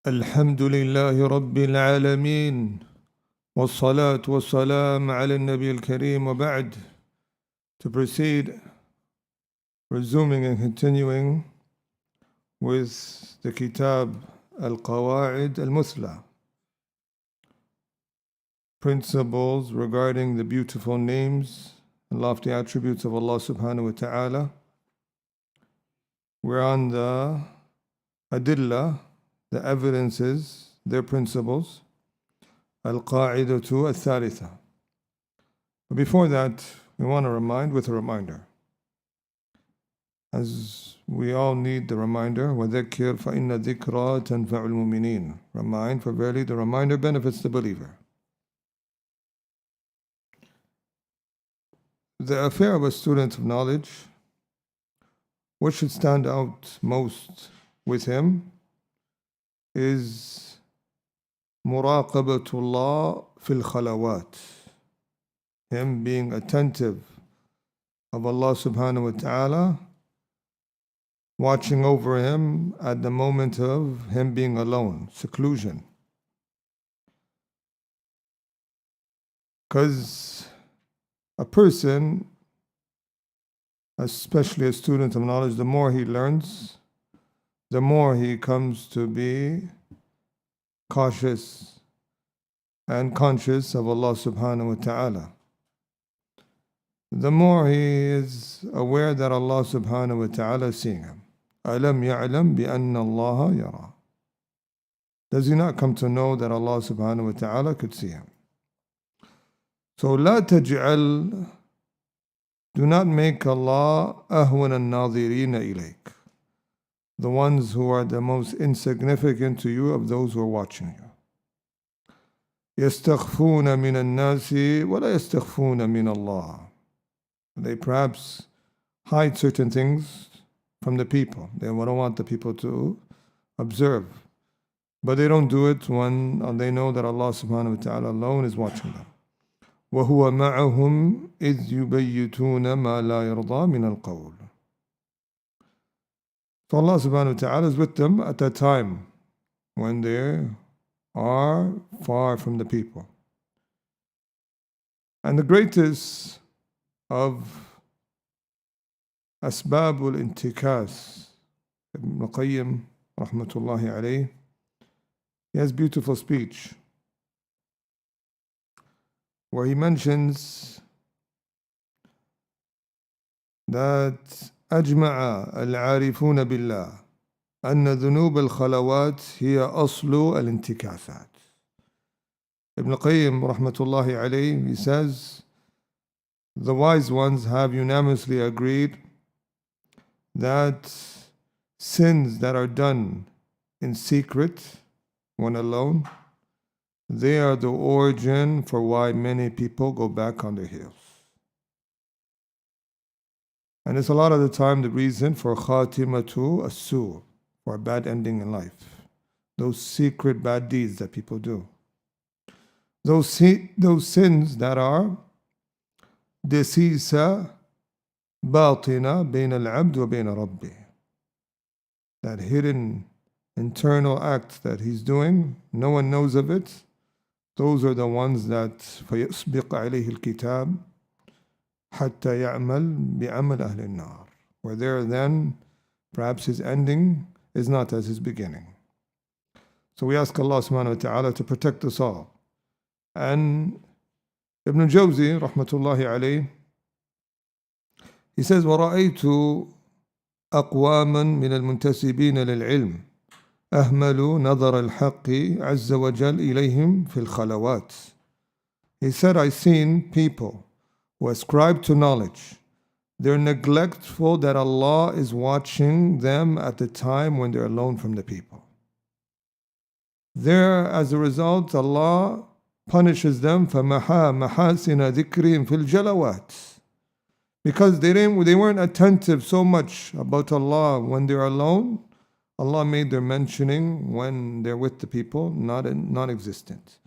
الحمد لله رب العالمين والصلاة والسلام على النبي الكريم وبعد. To proceed, resuming and continuing with the kitab Al-Qawa'id Al-Muthla, principles regarding the beautiful names and lofty attributes of Allah Subhanahu wa Ta'ala. We're on the adilla, the evidences, their principles, Al-Qa'idatu Al-Thalitha. But before that, we want to remind with a reminder. As we all need the reminder, وَذَكِّرْ فَإِنَّ ذِكْرَى تَنْفَعُ الْمُؤْمِنِينَ. Remind, for verily the reminder benefits the believer. The affair of a student of knowledge, what should stand out most with him is muraqabatullah fil khalawat, him being attentive of Allah subhanahu wa ta'ala, watching over him at the moment of him being alone, seclusion. Because a person, especially a student of knowledge, the more he learns, the more he comes to be cautious and conscious of Allah subhanahu wa ta'ala. The more he is aware that Allah subhanahu wa ta'ala is seeing him. أَلَمْ يَعْلَمْ بِأَنَّ اللَّهَ يَرَى. Does he not come to know that Allah subhanahu wa ta'ala could see him? So لَا تَجْعَلْ, do not make Allah أَهْوَنَ النَّاظِرِينَ إِلَيْكَ, the ones who are the most insignificant to you of those who are watching you. يَسْتَخْفُونَ مِنَ النَّاسِ وَلَا يَسْتَخْفُونَ مِنَ اللَّهِ. They perhaps hide certain things from the people. They don't want the people to observe. But they don't do it when they know that Allah subhanahu wa ta'ala alone is watching them. وَهُوَ مَعَهُمْ إِذْ يُبَيِّتُونَ مَا لَا يَرْضَى مِنَ الْقَوْلِ. So Allah subhanahu wa ta'ala is with them at that time when they are far from the people. And the greatest of Asbabul Intikas, Ibn Qayyim rahmatullahi alayhi, he has beautiful speech where he mentions that أجمع العارفون بالله أن ذنوب الخلوات هي أصل الانتكاسات. Ibn Qayyim rahmatullahi alayhi, he says, the wise ones have unanimously agreed that sins that are done in secret, when alone, they are the origin for why many people go back on their heels. And it's a lot of the time the reason for khatimatu as-su, for a bad ending in life. Those secret bad deeds that people do. Those sins that are desisa batina bayna al-abd wa bayna rabbih. That hidden internal act that he's doing, no one knows of it. Those are the ones that فَيَسْبِقْ عَلَيْهِ الْكِتَابِ حَتَّى يَعْمَلْ بِعَمَلْ أَهْلِ النَّارِ. Where there then, perhaps his ending is not as his beginning. So we ask Allah subhanahu wa ta'ala to protect us all. And Ibn Jawzi, rahmatullahi alayhi, he says, وَرَأَيْتُ أَقْوَامًا مِنَ الْمُنْتَسِبِينَ لِلْعِلْمِ أهملوا نظر الحق عز وجل إليهم في الخلوات. He said, I seen people who ascribe to knowledge, they're neglectful that Allah is watching them at the time when they're alone from the people. There, as a result, Allah punishes them فَمَحَا مَحَاسِنَ ذِكْرِهِمْ فِي الْجَلَوَاتِ, because they weren't attentive so much about Allah when they're alone. Allah made their mentioning when they're with the people non-existent.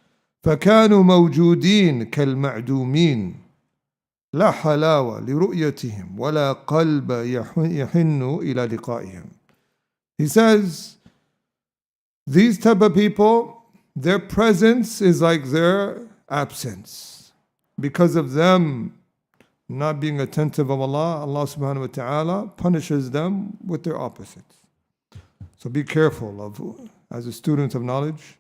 فَكَانُوا مَوْجُودِينَ كَالْمَعْدُومِينَ لَا حَلَاوَةَ لِرُؤْيَتِهِمْ وَلَا قَلْبَ يَحِنُّ إِلَى لِقَائِهِمْ. He says, These type of people, their presence is like their absence. Because of them not being attentive of Allah, Allah subhanahu wa ta'ala punishes them with their opposites. So be careful of, as a student of knowledge,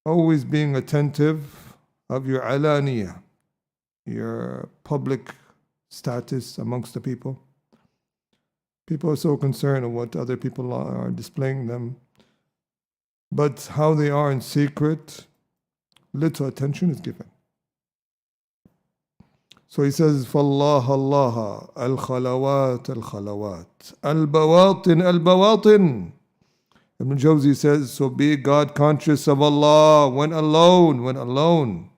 always being attentive of your alaniya, your public status amongst the people. People are so concerned of what other people are displaying them, but how they are in secret, little attention is given. So he says, فَاللَّهَ اللَّهَ الْخَلَوَاتِ الْخَلَوَاتِ الْبَوَاطِنِ الْبَوَاطِنِ. Ibn Jawzi says, so be God conscious of Allah when alone,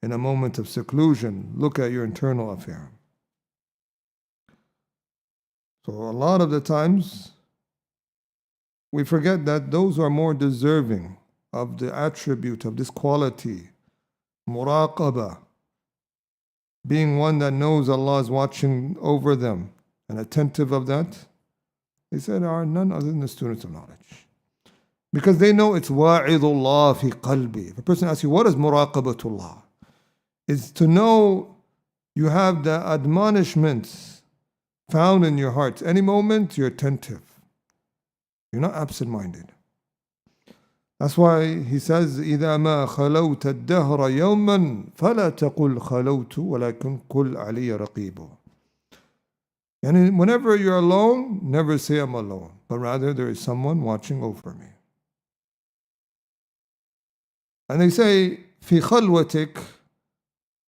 in a moment of seclusion. Look at your internal affair. So a lot of the times, we forget that those who are more deserving of the attribute of this quality, muraqabah, being one that knows Allah is watching over them and attentive of that, they said are none other than the students of knowledge. Because they know it's wa'idullah fi qalbi. If a person asks you, what is muraqabatullah? It's to know you have the admonishments found in your heart. Any moment you're attentive. You're not absent-minded. That's why he says, إِذَا مَا خَلَوْتَ الدَّهْرَ يَوْمًا فَلَا تَقُلْ خَلَوْتُ وَلَكِنْ قُلْ عَلِيَّ رَقِيبُ. And whenever you're alone, never say I'm alone, but rather there is someone watching over me. And they say, في خلوتك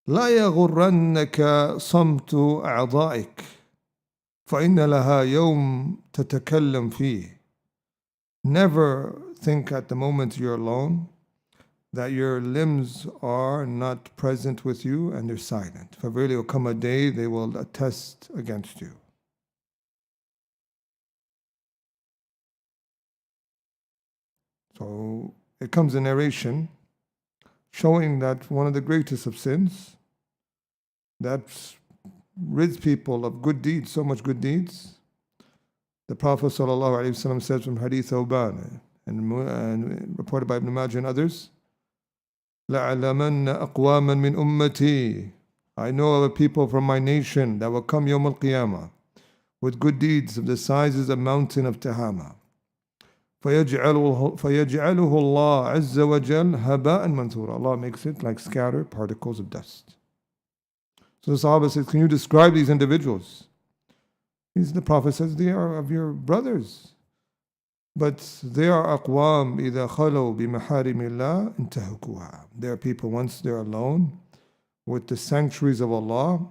لا يغرنك صمت أعضائك فإن لها يوم تتكلم فيه. Never think at the moment you're alone that your limbs are not present with you and they're silent. For really will come a day they will attest against you. So it comes in narration showing that one of the greatest of sins that rids people of good deeds, so much good deeds. The Prophet ﷺ says from Hadith Thawban and reported by Ibn Majah and others, لَعَلَمَنَّ أَقْوَامًا مِنْ أُمَّتِي. I know of a people from my nation that will come Yawm al-Qiyamah with good deeds of the size of the mountain of Tahama. فَيَجْعَلُهُ اللَّهُ عَزَّ وَجَلَّ هَبَاءً مَنْثُورًا. Allah makes it like scattered particles of dust. So the Sahaba says, can you describe these individuals? The Prophet says, they are of your brothers. But they are aqwam إِذَا خَلَوْا بِمَحَارِمِ اللَّهِ انْتَهَكُوهَا. They are people, once they're alone with the sanctuaries of Allah,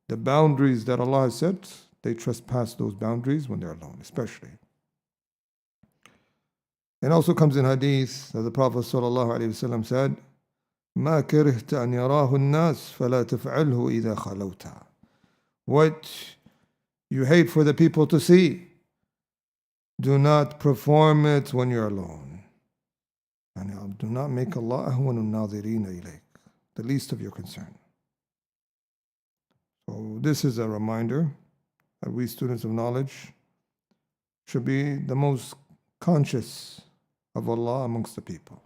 the boundaries that Allah has set, they trespass those boundaries when they're alone, especially. It also comes in hadith that the Prophet ﷺ said, مَا كَرِهْتَ أَنْ يَرَاهُ النَّاسِ فَلَا تَفْعَلْهُ إِذَا خَلَوْتَ. What you hate for the people to see, do not perform it when you're alone. And do not make Allah أهون الناظرين إليك, the least of your concern. So this is a reminder that we students of knowledge should be the most conscious of Allah amongst the people.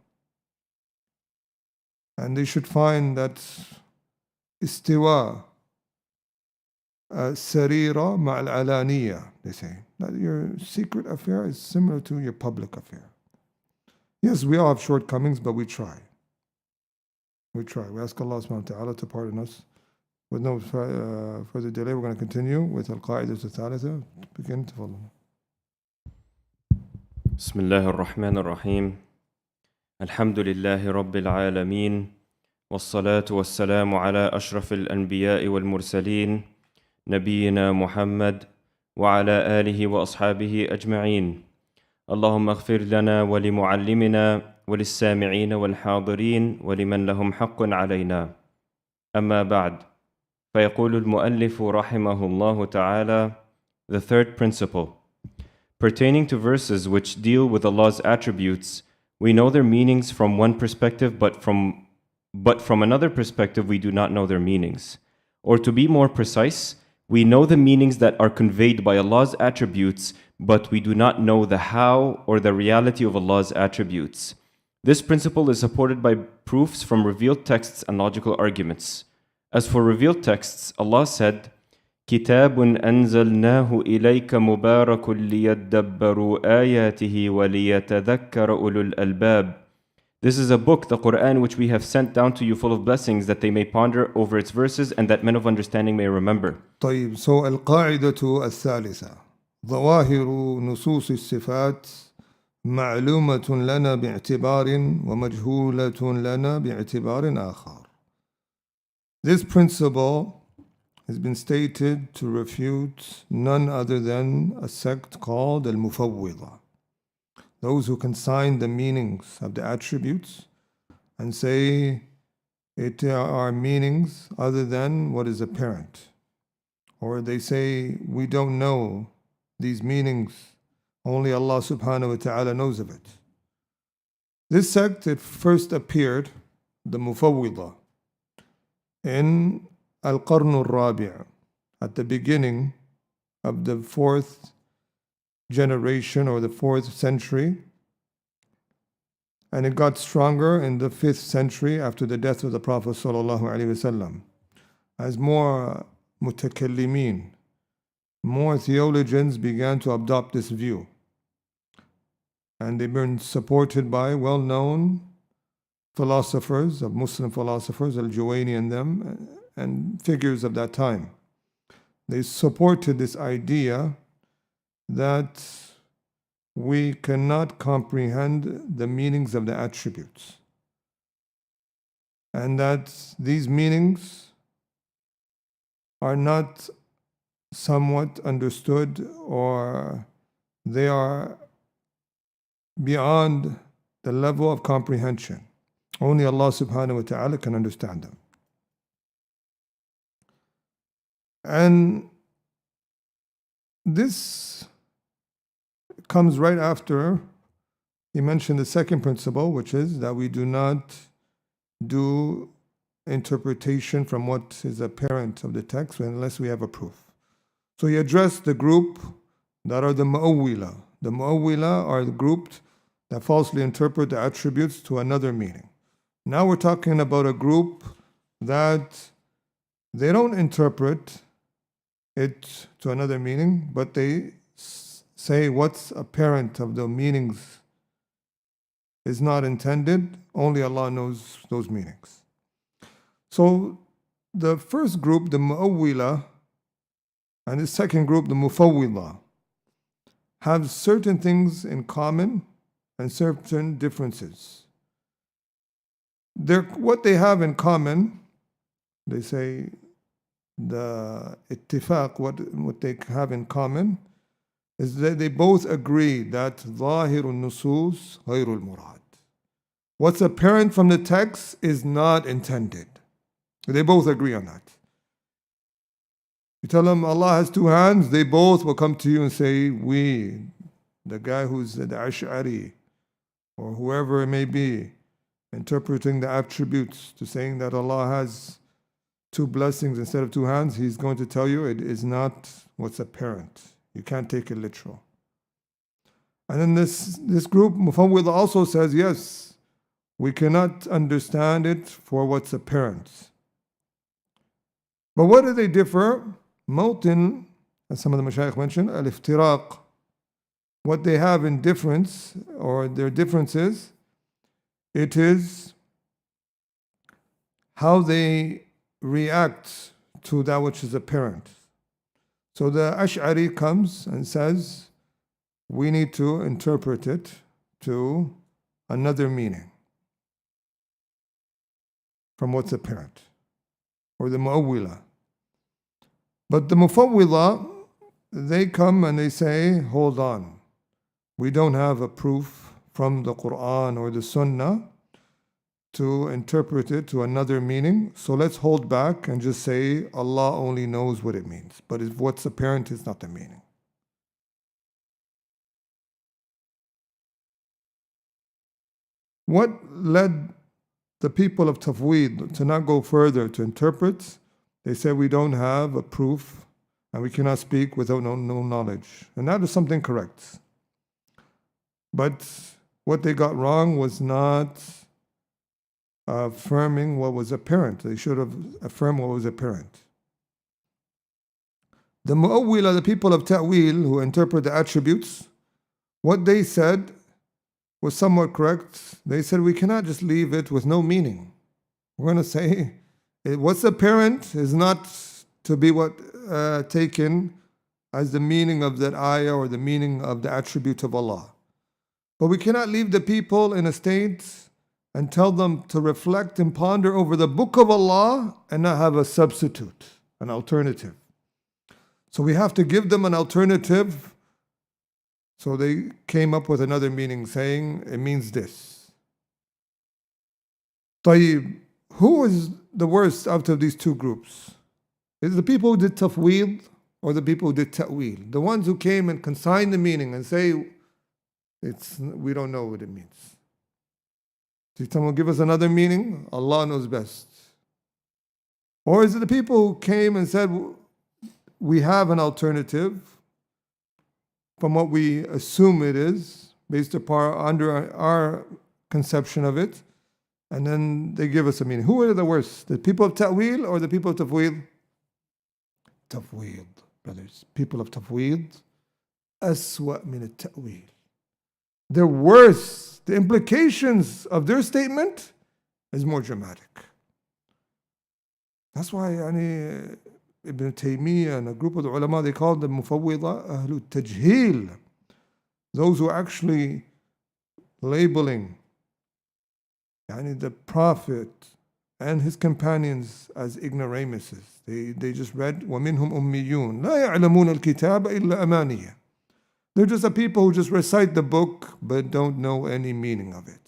And they should find that istiwa, sarira ma'al alaniya, they say. That your secret affair is similar to your public affair. Yes, we all have shortcomings, but we try. We try. We ask Allah subhanahu wa ta'ala to pardon us. With no further delay, we're going to continue with Al-Qawa'id al-Thalitha. Begin to follow. بسم الله الرحمن الرحيم الحمد لله رب العالمين والصلاة والسلام على أشرف الأنبياء والمرسلين نبينا محمد وعلى آله وأصحابه أجمعين اللهم اغفر لنا ولمعلمنا وللسامعين والحاضرين ولمن لهم حق علينا أما بعد فيقول المؤلف رحمه الله تعالى. The third principle. Pertaining to verses which deal with Allah's attributes, we know their meanings from one perspective, but from another perspective we do not know their meanings. Or to be more precise, we know the meanings that are conveyed by Allah's attributes but we do not know the how or the reality of Allah's attributes. This principle is supported by proofs from revealed texts and logical arguments. As for revealed texts, Allah said, كِتَابٌ أَنزَلْنَاهُ إِلَيْكَ مُبَارَكٌ لِيَدَّبَّرُوا آيَاتِهِ وَلِيَتَذَكَّرَ أُولُو الْأَلْبَابِ. This is a book, the Quran, which we have sent down to you full of blessings, that they may ponder over its verses and that men of understanding may remember. طيب, so القاعدة الثالثة ظواهر نصوص الصفات معلومة لنا باعتبار ومجهولة لنا باعتبار آخر. This principle has been stated to refute none other than a sect called Al-Mufawwida, those who consign the meanings of the attributes and say it are meanings other than what is apparent. Or they say we don't know these meanings, only Allah subhanahu wa ta'ala knows of it. This sect, it first appeared, the Mufawwida, in Al-Qarn al-Rabi', at the beginning of the 4th generation or the 4th century, and it got stronger in the 5th century after the death of the Prophet sallallahu alaihi wasallam, as more mutakallimin, more theologians began to adopt this view, and they've been supported by well-known philosophers, of Muslim philosophers, Al-Juwayni and them, and figures of that time. They supported this idea that we cannot comprehend the meanings of the attributes, and that these meanings are not somewhat understood, or they are beyond the level of comprehension. Only Allah subhanahu wa ta'ala can understand them. And this comes right after he mentioned the second principle, which is that we do not do interpretation from what is apparent of the text unless we have a proof. So he addressed the group that are the Mu'awwila. The Mu'awwila are the group that falsely interpret the attributes to another meaning. Now we're talking about a group that they don't interpret it to another meaning, but they say what's apparent of the meanings is not intended. Only Allah knows those meanings. So the first group, the Mu'awwila, and the second group, the Mufawwida, have certain things in common and certain differences. What they have in common, they say, the ittifaq, what they have in common, is that they both agree that ظاهر النصوص غير المراد. What's apparent from the text is not intended. They both agree on that. You tell them Allah has two hands, they both will come to you and say, we, the guy who's the Ash'ari, or whoever it may be, interpreting the attributes to saying that Allah has two blessings instead of two hands, he's going to tell you it is not what's apparent. You can't take it literal. And then this group, Mufawwid, also says, yes, we cannot understand it for what's apparent. But what do they differ? Mawtin, as some of the mashayikh mentioned, al-iftiraq. What they have in difference, or their differences, it is how they react to that which is apparent. So the Ash'ari comes and says, we need to interpret it to another meaning from what's apparent, or the Mu'awwila. But the Mufawwida, they come and they say, hold on, we don't have a proof from the Quran or the Sunnah to interpret it to another meaning, so let's hold back and just say Allah only knows what it means, but if what's apparent is not the meaning. What led the people of Tafweed to not go further to interpret? They said we don't have a proof and we cannot speak without no knowledge. And that is something correct. But what they got wrong was not affirming what was apparent. They should have affirmed what was apparent. The Mu'awwila, the people of Ta'wil, who interpret the attributes, what they said was somewhat correct. They said we cannot just leave it with no meaning. We're going to say what's apparent is not to be taken as the meaning of that ayah or the meaning of the attribute of Allah. But we cannot leave the people in a state and tell them to reflect and ponder over the book of Allah and not have a substitute, an alternative. So we have to give them an alternative. So they came up with another meaning, saying it means this. طيب, who is the worst out of these two groups? Is it the people who did tafweed or the people who did ta'wil? The ones who came and consigned the meaning and say, we don't know what it means. Did someone give us another meaning? Allah knows best. Or is it the people who came and said, we have an alternative from what we assume it is, based upon under our conception of it, and then they give us a meaning. Who are the worst? The people of ta'wil or the people of tafweed? Tafweed, brothers. People of tafweed, aswa min al-ta'wil. They're worse. The implications of their statement is more dramatic. That's why Ibn Taymiyyah and a group of the ulama, they called them mufawwida ahlu tajheel. Those who are actually labeling the Prophet and his companions as ignoramuses. They just read وَمِنْهُمْ أُمِّيُّونَ لَا يَعْلَمُونَ الْكِتَابَ إِلَّا أَمَانِيَّ. They're just a people who just recite the book but don't know any meaning of it.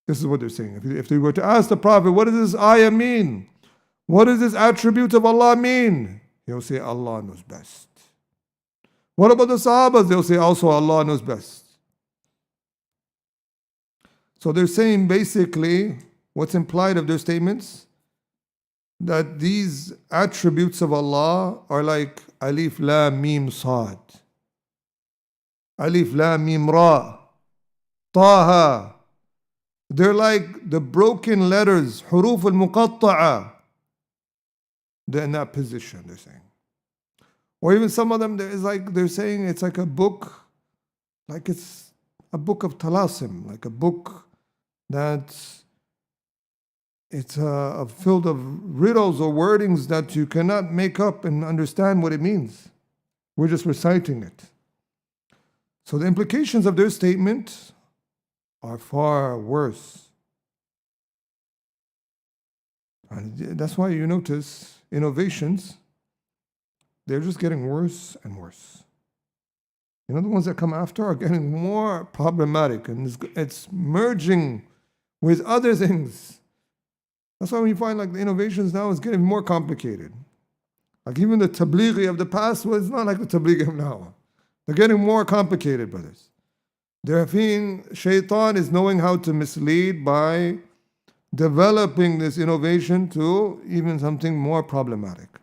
This is what they're saying. If they were to ask the Prophet, what does this ayah mean? What does this attribute of Allah mean? He'll say, Allah knows best. What about the Sahabas? They'll say, also Allah knows best. So they're saying basically, what's implied of their statements? That these attributes of Allah are like Alif, Lam, Mim, Sad. Alif, Lam, Mim, Ra. Taha. They're like the broken letters, Huruf al-Muqatta'a. They're in that position, they're saying. Or even some of them, they're saying it's like a book, like it's a book of talasim, like a book that it's filled of riddles or wordings that you cannot make up and understand what it means. We're just reciting it. So the implications of their statement are far worse. And that's why you notice innovations, they're just getting worse and worse. The ones that come after are getting more problematic, and it's merging with other things. That's why when you find the innovations now is getting more complicated. Like even the tablighi of the past was not like the tablighi of now. They're getting more complicated, brothers. Shaitan is knowing how to mislead by developing this innovation to even something more problematic.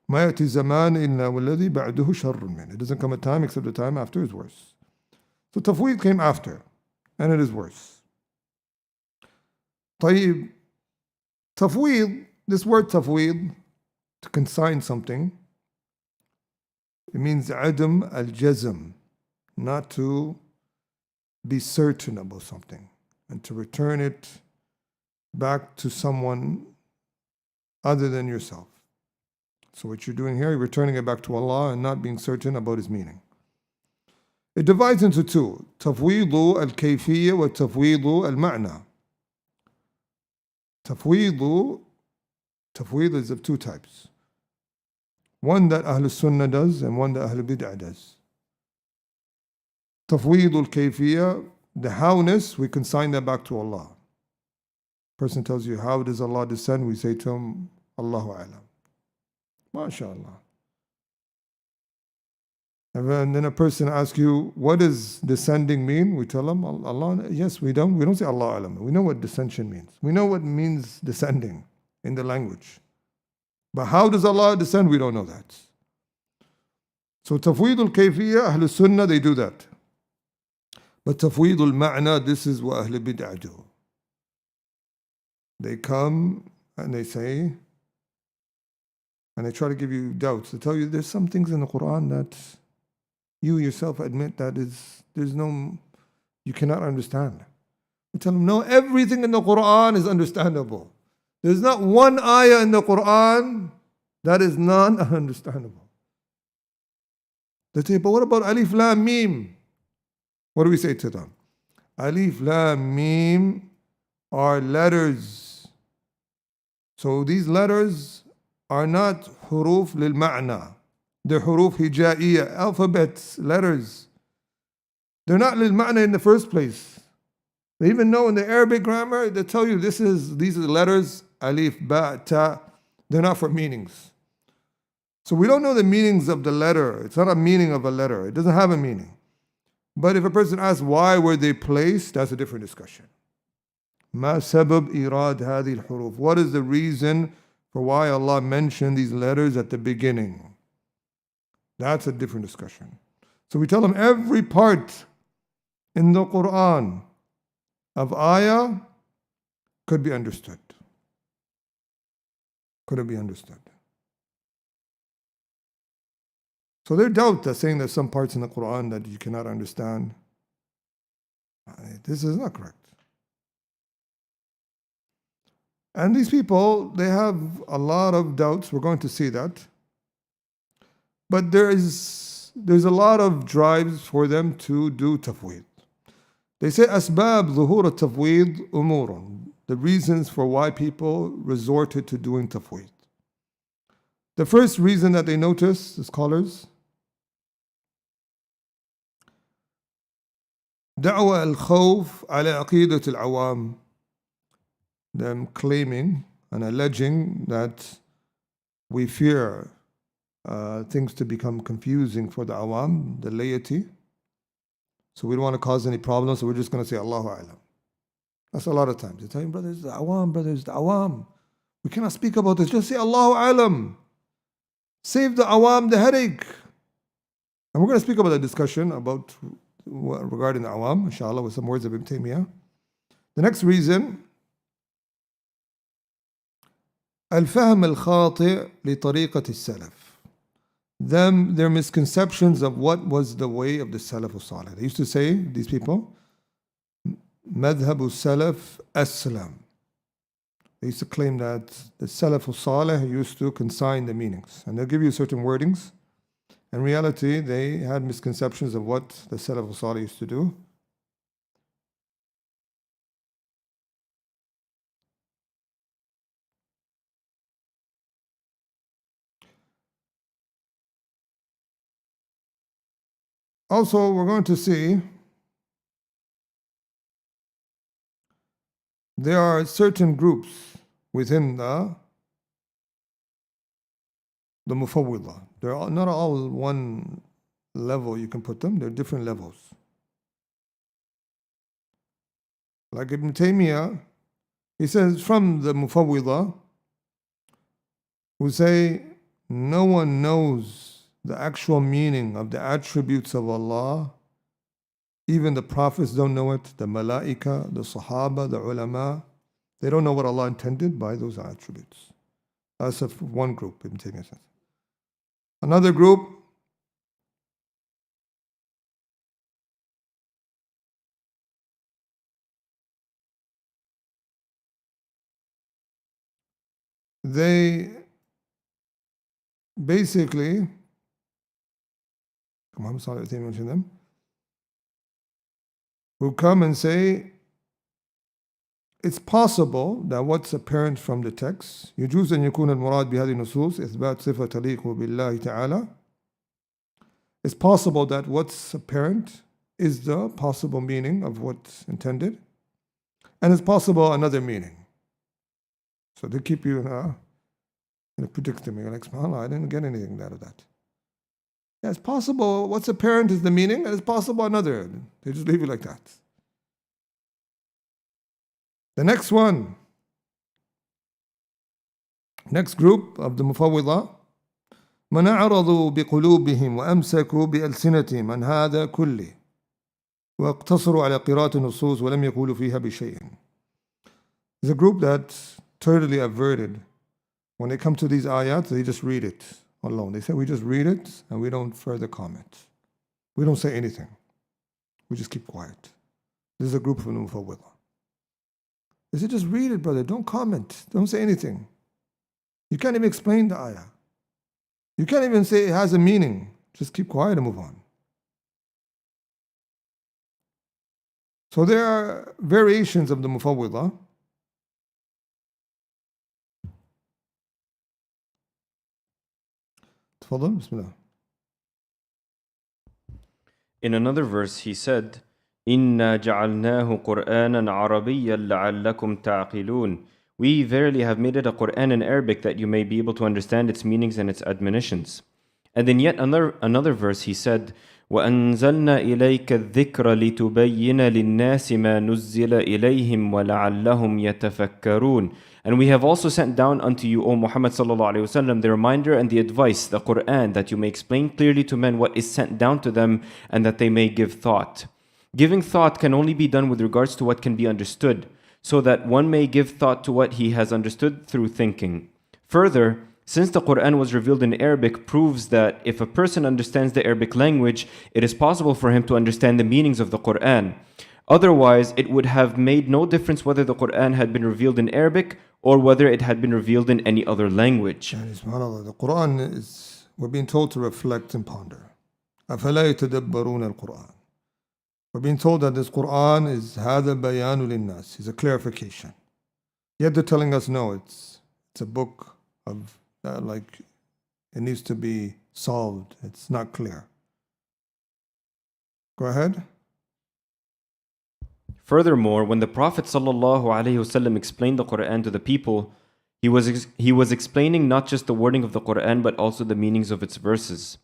ما يأتي زمان إلا والذي بعده شر منه. It doesn't come a time except the time after is worse. So tafweed came after, and it is worse. طيب, tafweed, this word tafweed, to consign something, it means adam al-jazm, not to be certain about something, and to return it back to someone other than yourself. So what you're doing here, you're returning it back to Allah and not being certain about His meaning. It divides into two: tafweedu al-kayfiyya wa tafweedu al-ma'na. Tafweed is of two types. One that Ahlul Sunnah does and one that Ahlul Bid'ah does. Tafweed al-kayfiyya, the howness, we consign that back to Allah. Person tells you, how does Allah descend? We say to him, Allahu A'lam. MashaAllah. And then a person asks you, what does descending mean? We tell them, Allah, yes, we don't say Allah A'lam. We know what descension means. We know what means descending in the language. But how does Allah descend? We don't know that. So Tafweed al-Kayfiyya, Ahl Sunnah, they do that. But Tafweed al-Ma'na, this is what Ahl Bid'ah do. They come and they say, and they try to give you doubts. They tell you there's some things in the Quran that you yourself admit that you cannot understand. You tell them, no, everything in the Quran is understandable. There's not one ayah in the Quran that is non-understandable. They say, but what about Alif Lam Mim? What do we say to them? Alif Lam Mim are letters. So these letters are not huruf lil ma'na. They're huruf hijaiya, alphabets, letters. They're not lil ma'na in the first place. They even know in the Arabic grammar, they tell you these are the letters, alif, ba, ta. They're not for meanings. So we don't know the meanings of the letter. It's not a meaning of a letter. It doesn't have a meaning. But if a person asks why were they placed, that's a different discussion. ما سبب إيراد هذه الحروف? What is the reason for why Allah mentioned these letters at the beginning? That's a different discussion. So we tell them every part in the Quran of ayah could be understood. Could it be understood? So their doubt that saying there's some parts in the Quran that you cannot understand, this is not correct. And these people, they have a lot of doubts. We're going to see that. But there's a lot of drives for them to do tafweed. They say asbab zuhur al-tafweed umurun. The reasons for why people resorted to doing tafweed. The first reason that they notice, the scholars, دعوى الخوف على عقيدة العوام. Them claiming and alleging that we fear things to become confusing for the awam, the laity. So we don't want to cause any problems, so we're just going to say Allahu A'lam. That's a lot of times. They tell you, brothers, the awam. We cannot speak about this. Just say Allahu A'lam. Save the awam the headache. And we're going to speak about a discussion about regarding the awam, inshallah, with some words of Ibn Taymiyyah. The next reason, الفهم الخاطئ لطريقة السلف. Their misconceptions of what was the way of the Salaf al-Salih. They used to say, these people, مذهب السلف أسلم. They used to claim that the Salaf al-Salih used to consign the meanings. And they'll give you certain wordings. In reality, they had misconceptions of what the Salaf al-Salih used to do. Also, we're going to see there are certain groups within the Mufawwidah. They're not all one level you can put them. They're different levels. Like Ibn Taymiyyah, he says from the Mufawwidah, who say no one knows the actual meaning of the attributes of Allah. Even the prophets don't know it, the malaika, the sahaba, the ulama. They don't know what Allah intended by those attributes. That's one group, Ibn Taymiyyah says. Another group, they basically, who come and say it's possible that what's apparent from the text يجوز أن يكون المراد بهذه النصوص إثبات صفة تليق بالله تعالى. It's possible that what's apparent is the possible meaning of what's intended, and it's possible another meaning. So they keep you in a predicament. You're like, subhanAllah, I didn't get anything out of that. Yeah, it's possible what's apparent is the meaning, and it's possible another. They just leave it like that. The next one, Next group of the Mufawwidah, من أعرضوا بقلوبهم وأمسكوا بألسنتهم عن هذا كله واقتصروا على قراءة النصوص ولم يقولوا فيها بشيء. There's a group that's totally averted. When they come to these ayats, they just read it alone. They say, we just read it and we don't further comment. We don't say anything. We just keep quiet. This is a group of Mufawwidah. They say, just read it, brother. Don't comment. Don't say anything. You can't even explain the ayah. You can't even say it has a meaning. Just keep quiet and move on. So there are variations of the Mufawwidah. تفضل بسم الله. In another verse, he said, إِنَّا جَعَلْنَاهُ قُرْآنًا عَرَبِيًّا لَعَلَّكُمْ تَعْقِلُونَ. We verily have made it a Qur'an in Arabic that you may be able to understand its meanings and its admonitions. And then yet another verse, he said, وَأَنزَلْنَا إِلَيْكَ الذِّكْرَ لِتُبَيِّنَ لِلنَّاسِ مَا نُزِّلَ إِلَيْهِمْ وَلَعَلَّهُمْ يَتَفَكَّرُونَ. And we have also sent down unto you, O Muhammad sallallahu alaihi wasallam, the reminder and the advice, the Qur'an, that you may explain clearly to men what is sent down to them and that they may give thought. Giving thought can only be done with regards to what can be understood, so that one may give thought to what he has understood through thinking. Further, since the Qur'an was revealed in Arabic, proves that if a person understands the Arabic language, it is possible for him to understand the meanings of the Qur'an. Otherwise, it would have made no difference whether the Qur'an had been revealed in Arabic or whether it had been revealed in any other language. SubhanAllah, the Qur'an is, we're being told to reflect and ponder. أَفَلَا يَتَدَبَّرُونَ الْقُرْآنَ. We're being told that this Qur'an is هَذَا بَيَانُ لِلنَّاسِ. It's a clarification. Yet they're telling us, no, it's a book of, like, it needs to be solved. It's not clear. Go ahead. Furthermore, when the Prophet ﷺ explained the Qur'an to the people, he was explaining not just the wording of the Qur'an but also the meanings of its verses.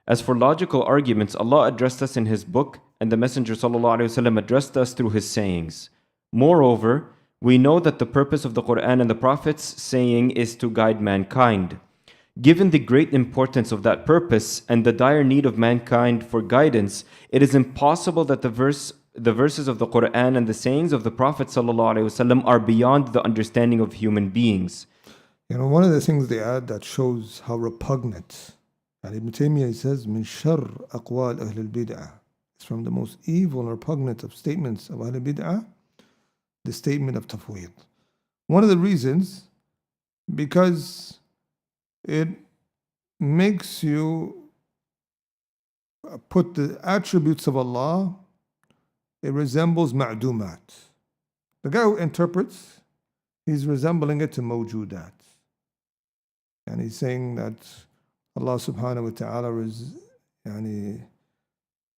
As for logical arguments, Allah addressed us in His book, and the Messenger ﷺ addressed us through his sayings. Moreover, we know that the purpose of the Qur'an and the Prophet's saying is to guide mankind. Given the great importance of that purpose and the dire need of mankind for guidance, it is impossible that the verses of the Qur'an and the sayings of the Prophet ﷺ are beyond the understanding of human beings. You know, one of the things they add that shows how repugnant, and Ibn Taymiyyah says, min shar aqwal ahl al-bid'ah. It's from the most evil and repugnant of statements of ahl al-bid'ah, the statement of tafweed. One of the reasons, because it makes you put the attributes of Allah, it resembles ma'dumat. The guy who interprets, he's resembling it to mawjudat. And he's saying that Allah subhanahu wa ta'ala is,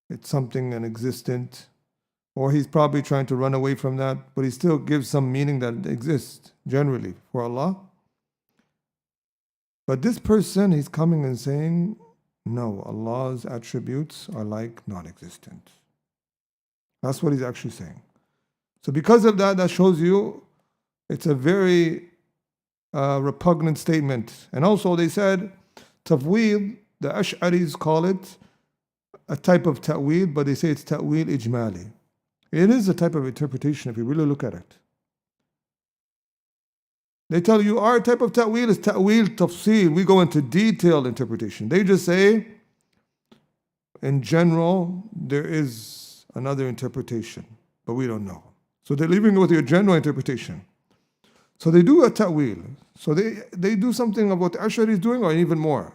it's something inexistent, or he's probably trying to run away from that, but he still gives some meaning that exists generally for Allah. But this person, he's coming and saying, no, Allah's attributes are like non-existent. That's what he's actually saying. So because of that, that shows you it's a very repugnant statement. And also they said, tafweed, the Ash'aris call it a type of ta'wil, but they say it's ta'wil ijmali. It is a type of interpretation if you really look at it. They tell you our type of ta'wil is ta'wil tafsil. We go into detailed interpretation. They just say, in general, there is another interpretation, but we don't know. So they're leaving it with your general interpretation. So they do a ta'wil. So they do something of what the Ash'ari is doing, or even more.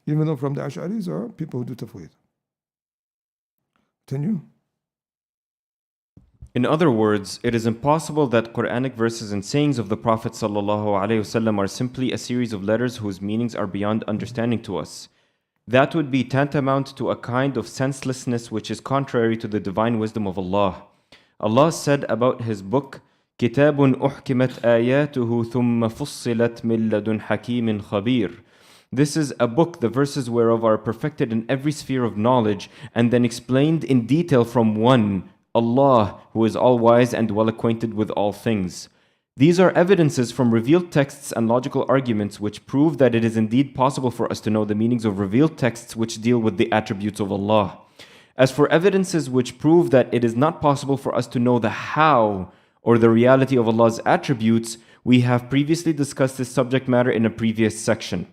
Even though from the Ash'aris are people who do tafweed. Continue. In other words, it is impossible that Quranic verses and sayings of the Prophet ﷺ are simply a series of letters whose meanings are beyond understanding to us. That would be tantamount to a kind of senselessness which is contrary to the divine wisdom of Allah. Allah said about His book, كِتَابٌ أُحْكِمَتْ آيَاتُهُ ثُمَّ فُصِّلَتْ مِن لَدُنْ حَكِيمٍ خَبِيرٍ. This is a book, the verses whereof are perfected in every sphere of knowledge, and then explained in detail from one, Allah, who is all-wise and well-acquainted with all things. These are evidences from revealed texts and logical arguments which prove that it is indeed possible for us to know the meanings of revealed texts which deal with the attributes of Allah. As for evidences which prove that it is not possible for us to know the how or the reality of Allah's attributes, we have previously discussed this subject matter in a previous section.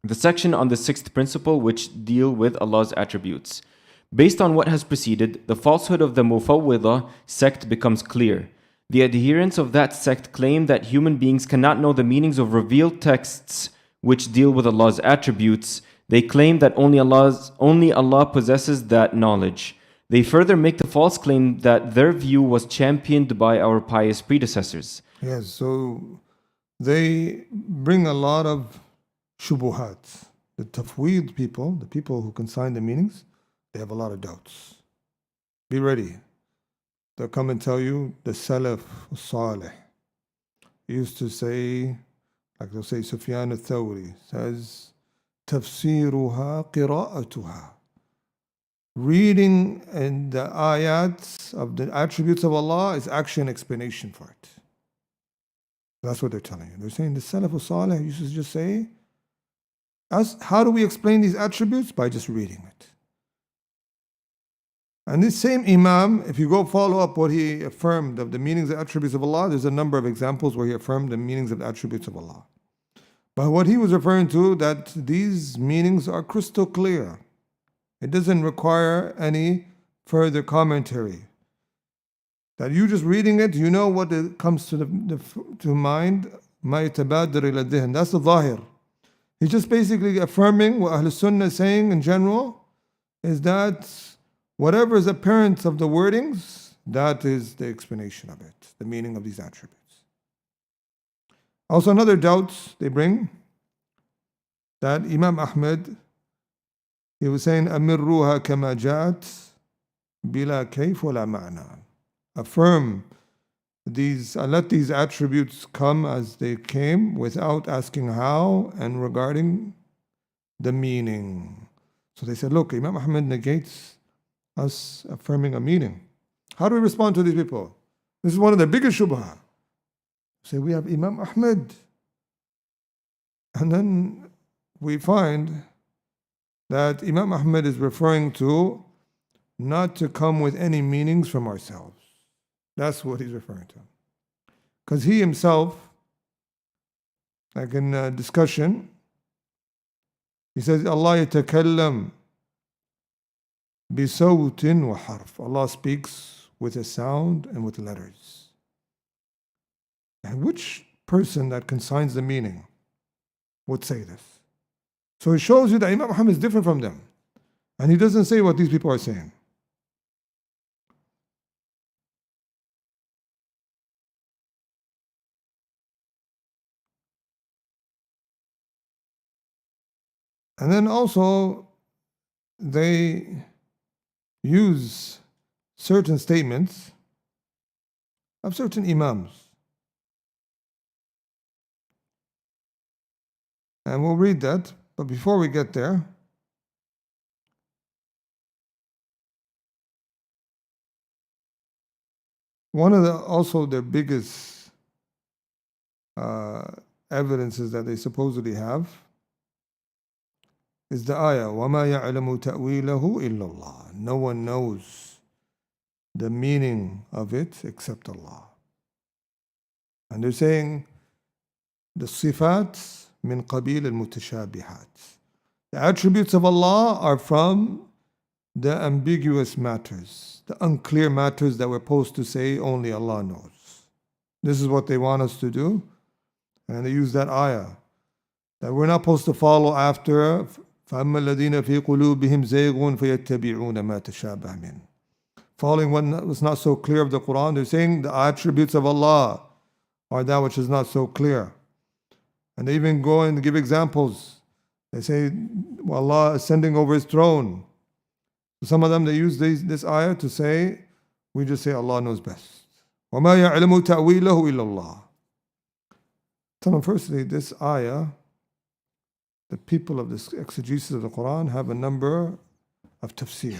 The section on the sixth principle which deal with Allah's attributes. Based on what has preceded, the falsehood of the Mufawwidah sect becomes clear. The adherents of that sect claim that human beings cannot know the meanings of revealed texts which deal with Allah's attributes. They claim that only Allah possesses that knowledge. They further make the false claim that their view was championed by our pious predecessors. Yes, so they bring a lot of shubuhat. The tafweed people, the people who consign the meanings, they have a lot of doubts. Be ready. They'll come and tell you the Salaf Salih used to say, like they'll say Sufyan al-Thawri says, Tafsiruha qira'atuha. Reading and the ayats of the attributes of Allah is actually an explanation for it. That's what they're telling you. They're saying the Salaf Salih used to just say, how do we explain these attributes? By just reading it. And this same Imam, if you go follow up what he affirmed of the meanings and attributes of Allah, there's a number of examples where he affirmed the meanings of the attributes of Allah. But what he was referring to, that these meanings are crystal clear. It doesn't require any further commentary. That you just reading it, you know what it comes to mind. مَا يَتَبَادَرِ إِلَى الذِّهْنِ. That's the zahir. He's just basically affirming what Ahl Sunnah is saying in general, is that whatever is apparent of the wordings, that is the explanation of it, the meaning of these attributes. Also another doubt they bring, that Imam Ahmed, he was saying, أَمِرُّوهَا كَمَا جَاءَتْ بِلَا كَيْفَ وَلَا مَعْنَى. Affirm these, let these attributes come as they came without asking how and regarding the meaning. So they said, look, Imam Ahmed negates us affirming a meaning. How do we respond to these people? This is one of the biggest shubha. Say we have Imam Ahmed, and then we find that Imam Ahmed is referring to not to come with any meanings from ourselves. That's what he's referring to. Because he himself, like in a discussion, he says, Allah yatakallam bisawtin wa harf. Allah speaks with a sound and with letters. And which person that consigns the meaning would say this? So it shows you that Imam Muhammad is different from them. And he doesn't say what these people are saying. And then also, they use certain statements of certain Imams. And we'll read that, but before we get there, one of also their biggest evidences that they supposedly have is the ayah, وَمَا يَعْلَمُ تَأْوِيلَهُ إِلَّا اللَّهِ. No one knows the meaning of it except Allah. And they're saying the sifat min qabil al-mutashabihat. The attributes of Allah are from the ambiguous matters, the unclear matters that we're supposed to say only Allah knows. This is what they want us to do. And they use that ayah, that we're not supposed to follow after فَأَمَّا الَّذِينَ فِي قُلُوبِهِمْ زَيْغٌ فَيَتَّبِعُونَ مَا تَشَابَهَ مِنْهُ. Following what was not so clear of the Quran, they're saying the attributes of Allah are that which is not so clear. And they even go and give examples. They say, well, Allah is ascending over His throne. Some of them, they use this ayah to say, we just say Allah knows best. وَمَا يَعْلَمُ تَأْوِيلَهُ إِلَّا اللَّهِ. Tell them firstly, this ayah, the people of this exegesis of the Quran have a number of tafsir.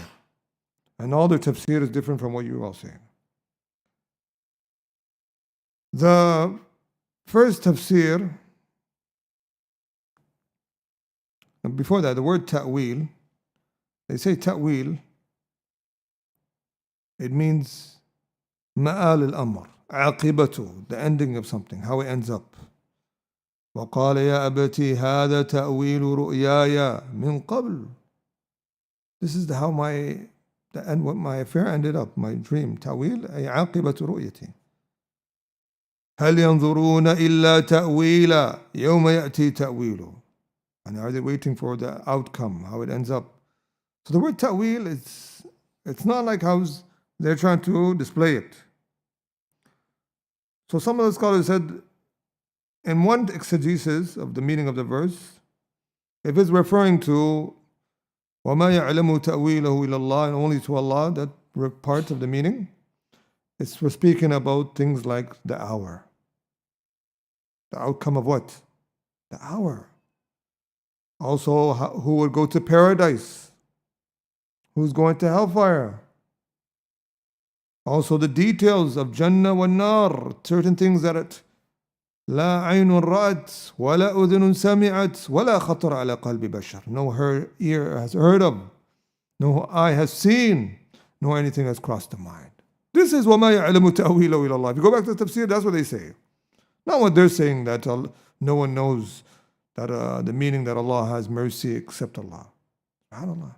And all their tafsir is different from what you're all saying. The first tafsir, and before that, the word ta'wil, they say ta'wil, it means ma'al al-amr, aqibatu, the ending of something, how it ends up. وقال يا أبتي هذا تأويل رؤياي من قبل. This is how what my affair ended up, my dream. تأويل أي عاقبة رؤيتي. هل ينظرون إلا تأويلا يوم يأتي تأويله. And are they waiting for the outcome, how it ends up? So the word ta'wil, it's not like how they're trying to display it. So some of the scholars said, in one exegesis of the meaning of the verse, if it's referring to وَمَا يَعْلَمُ تَأْوِيلَهُ إِلَى اللَّهِ, and only to Allah, that part of the meaning, it's for speaking about things like the hour. The outcome of what? The hour. Also, who will go to paradise? Who's going to hellfire? Also the details of Jannah wa Nar, certain things that لا عين رأت ولا أذن سمعت ولا خطر على قلب بشر. No ear has heard of, no eye has seen, nor anything has crossed the mind. This is وَمَا يَعْلَمُ تَأْوِيلَهُ إِلَى اللَّهِ. If you go back to the tafsir, that's what they say. Not what they're saying, that no one knows that the meaning that Allah has mercy except Allah. SubhanAllah.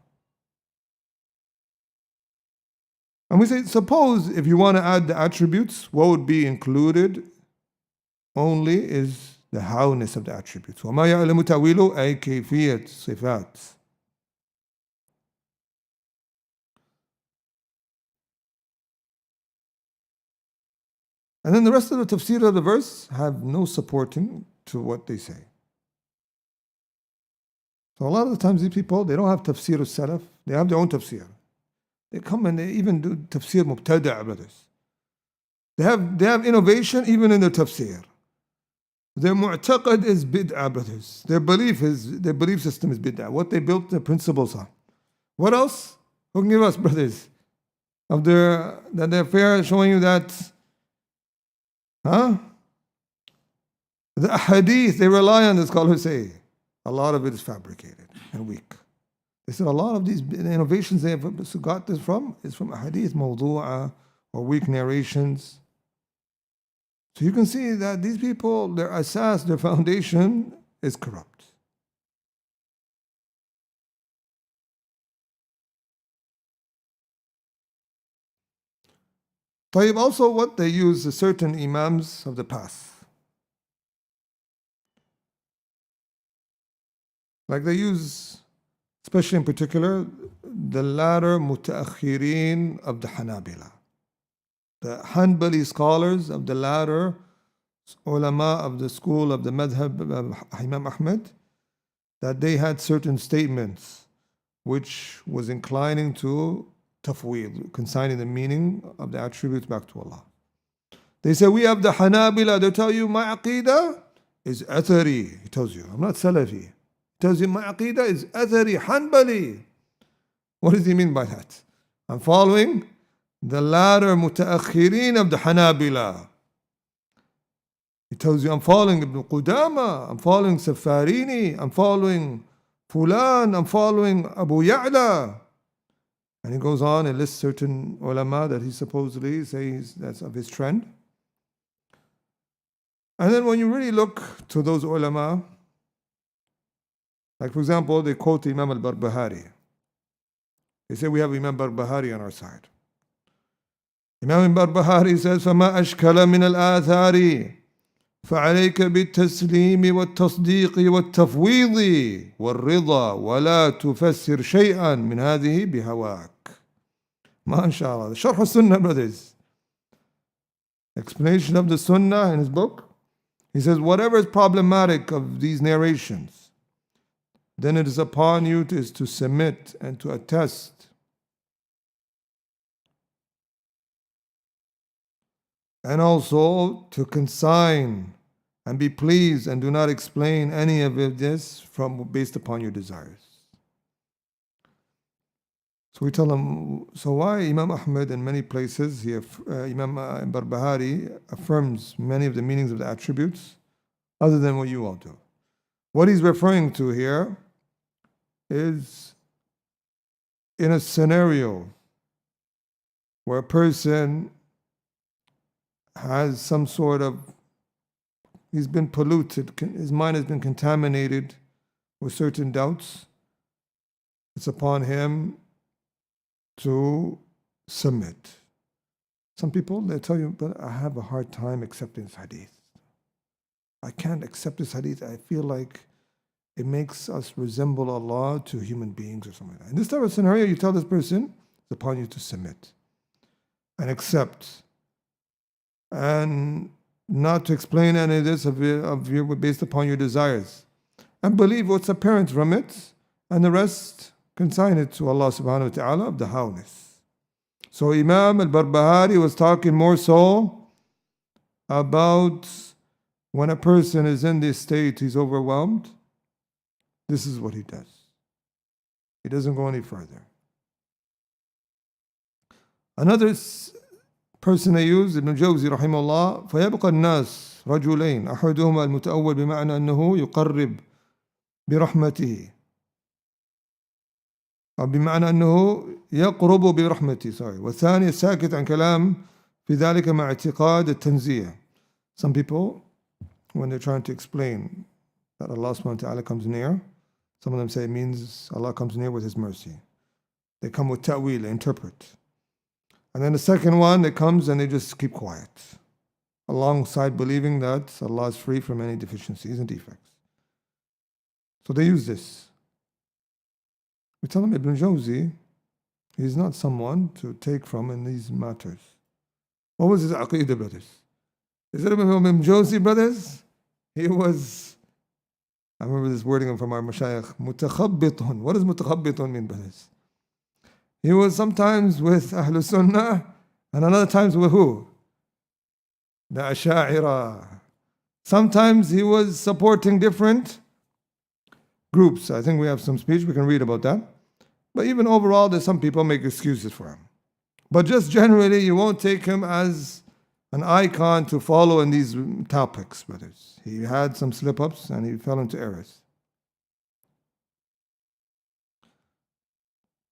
And we say, suppose if you want to add the attributes, what would be included only is the howness of the attributes. وَمَا يَعْلَمُ تَأْوِيلُهُ أي كيفية صفات. And then the rest of the tafsir of the verse have no supporting to what they say. So a lot of the times these people, they don't have tafsir al-salaf, they have their own tafsir. They come and they even do tafsir mubtada' brothers. They have innovation even in their tafsir. Their mu'taqad is bid'ah, brothers. Their belief system is bid'ah. What they built their principles on. What else? Who can give us, brothers? Of their affair showing you that, the hadith they rely on, the scholars say, a lot of it is fabricated and weak. They said a lot of these innovations they have got this from is from hadith mawdu'a or weak narrations. So you can see that these people, their asas, their foundation is corrupt. طيب, also what they use is certain imams of the past. Like they use, especially in particular, the latter mutaakhirin of the Hanabila. The Hanbali scholars of the latter ulama of the school of the madhab of Imam Ahmed, that they had certain statements which was inclining to tafweed, consigning the meaning of the attributes back to Allah. They say, we have the Hanabila, they tell you, my aqidah is athari. He tells you, I'm not Salafi. He tells you, my aqidah is athari, Hanbali. What does he mean by that? I'm following the latter mutaakhirin of the Hanabila. He tells you, I'm following Ibn Qudama, I'm following Safarini, I'm following Fulan, I'm following Abu Ya'la. And he goes on and lists certain ulama that he supposedly says that's of his trend. And then when you really look to those ulama, like for example, they quote Imam al-Barbahari. They say we have Imam Barbahari on our side. Imam al-Barbahari says, فَمَا أَشْكَلَ مِنَ الْآثَارِ فَعَلَيْكَ بِالتَّسْلِيمِ وَالتَّصْدِيقِ وَالتَّفْوِيضِ وَالرِّضَى وَلَا تُفَسِّرْ شَيْئًا مِنْ هَذِهِ بِهَوَاكَ. MashaAllah. The Sharh al-Sunnah, brothers. Explanation of the Sunnah in his book. He says, whatever is problematic of these narrations, then it is upon you to submit and to attest and also to consign and be pleased and do not explain any of this based upon your desires. So we tell them, so why Imam Ahmad in many places, Imam Barbahari affirms many of the meanings of the attributes other than what you all do. What he's referring to here is in a scenario where a person has some sort of, he's been polluted, his mind has been contaminated with certain doubts, it's upon him to submit. Some people, they tell you, but I have a hard time accepting this hadith. I can't accept this hadith. I feel like it makes us resemble Allah to human beings or something like that. In this type of scenario, you tell this person, it's upon you to submit and accept and not to explain any of this based upon your desires, and believe what's apparent from it, and the rest consign it to Allah subhanahu wa ta'ala of the howness. So Imam al-Barbahari was talking more so about when a person is in this state, he's overwhelmed, this is what he does. He doesn't go any further. Another person they use, Ibn Jawzi rahimahullah, فيبقى الناس رجلين أحدهما المتأول بمعنى أنه يقرب برحمته أو بمعنى أنه يقرب برحمته والثاني الساكت عن كلام في ذلك مع اعتقاد التنزيه. Some people, when they're trying to explain that Allah subhanahu wa ta'ala comes near, some of them say it means Allah comes near with His mercy. They come with ta'wil, they interpret. And then the second one, they comes and they just keep quiet, alongside believing that Allah is free from any deficiencies and defects. So they use this. We tell them Ibn Jawzi, he's not someone to take from in these matters. What was his aqidah, brothers? Is it Ibn Jawzi, brothers? He was, I remember this wording from our mashayikh, mutakhabbitun. What does mutakhabbitun mean, brothers? He was sometimes with Ahlul Sunnah and another times with who? The Asha'ira. Sometimes he was supporting different groups. I think we have some speech, we can read about that. But even overall, there's some people make excuses for him. But just generally, you won't take him as an icon to follow in these topics, brothers. He had some slip-ups and he fell into errors.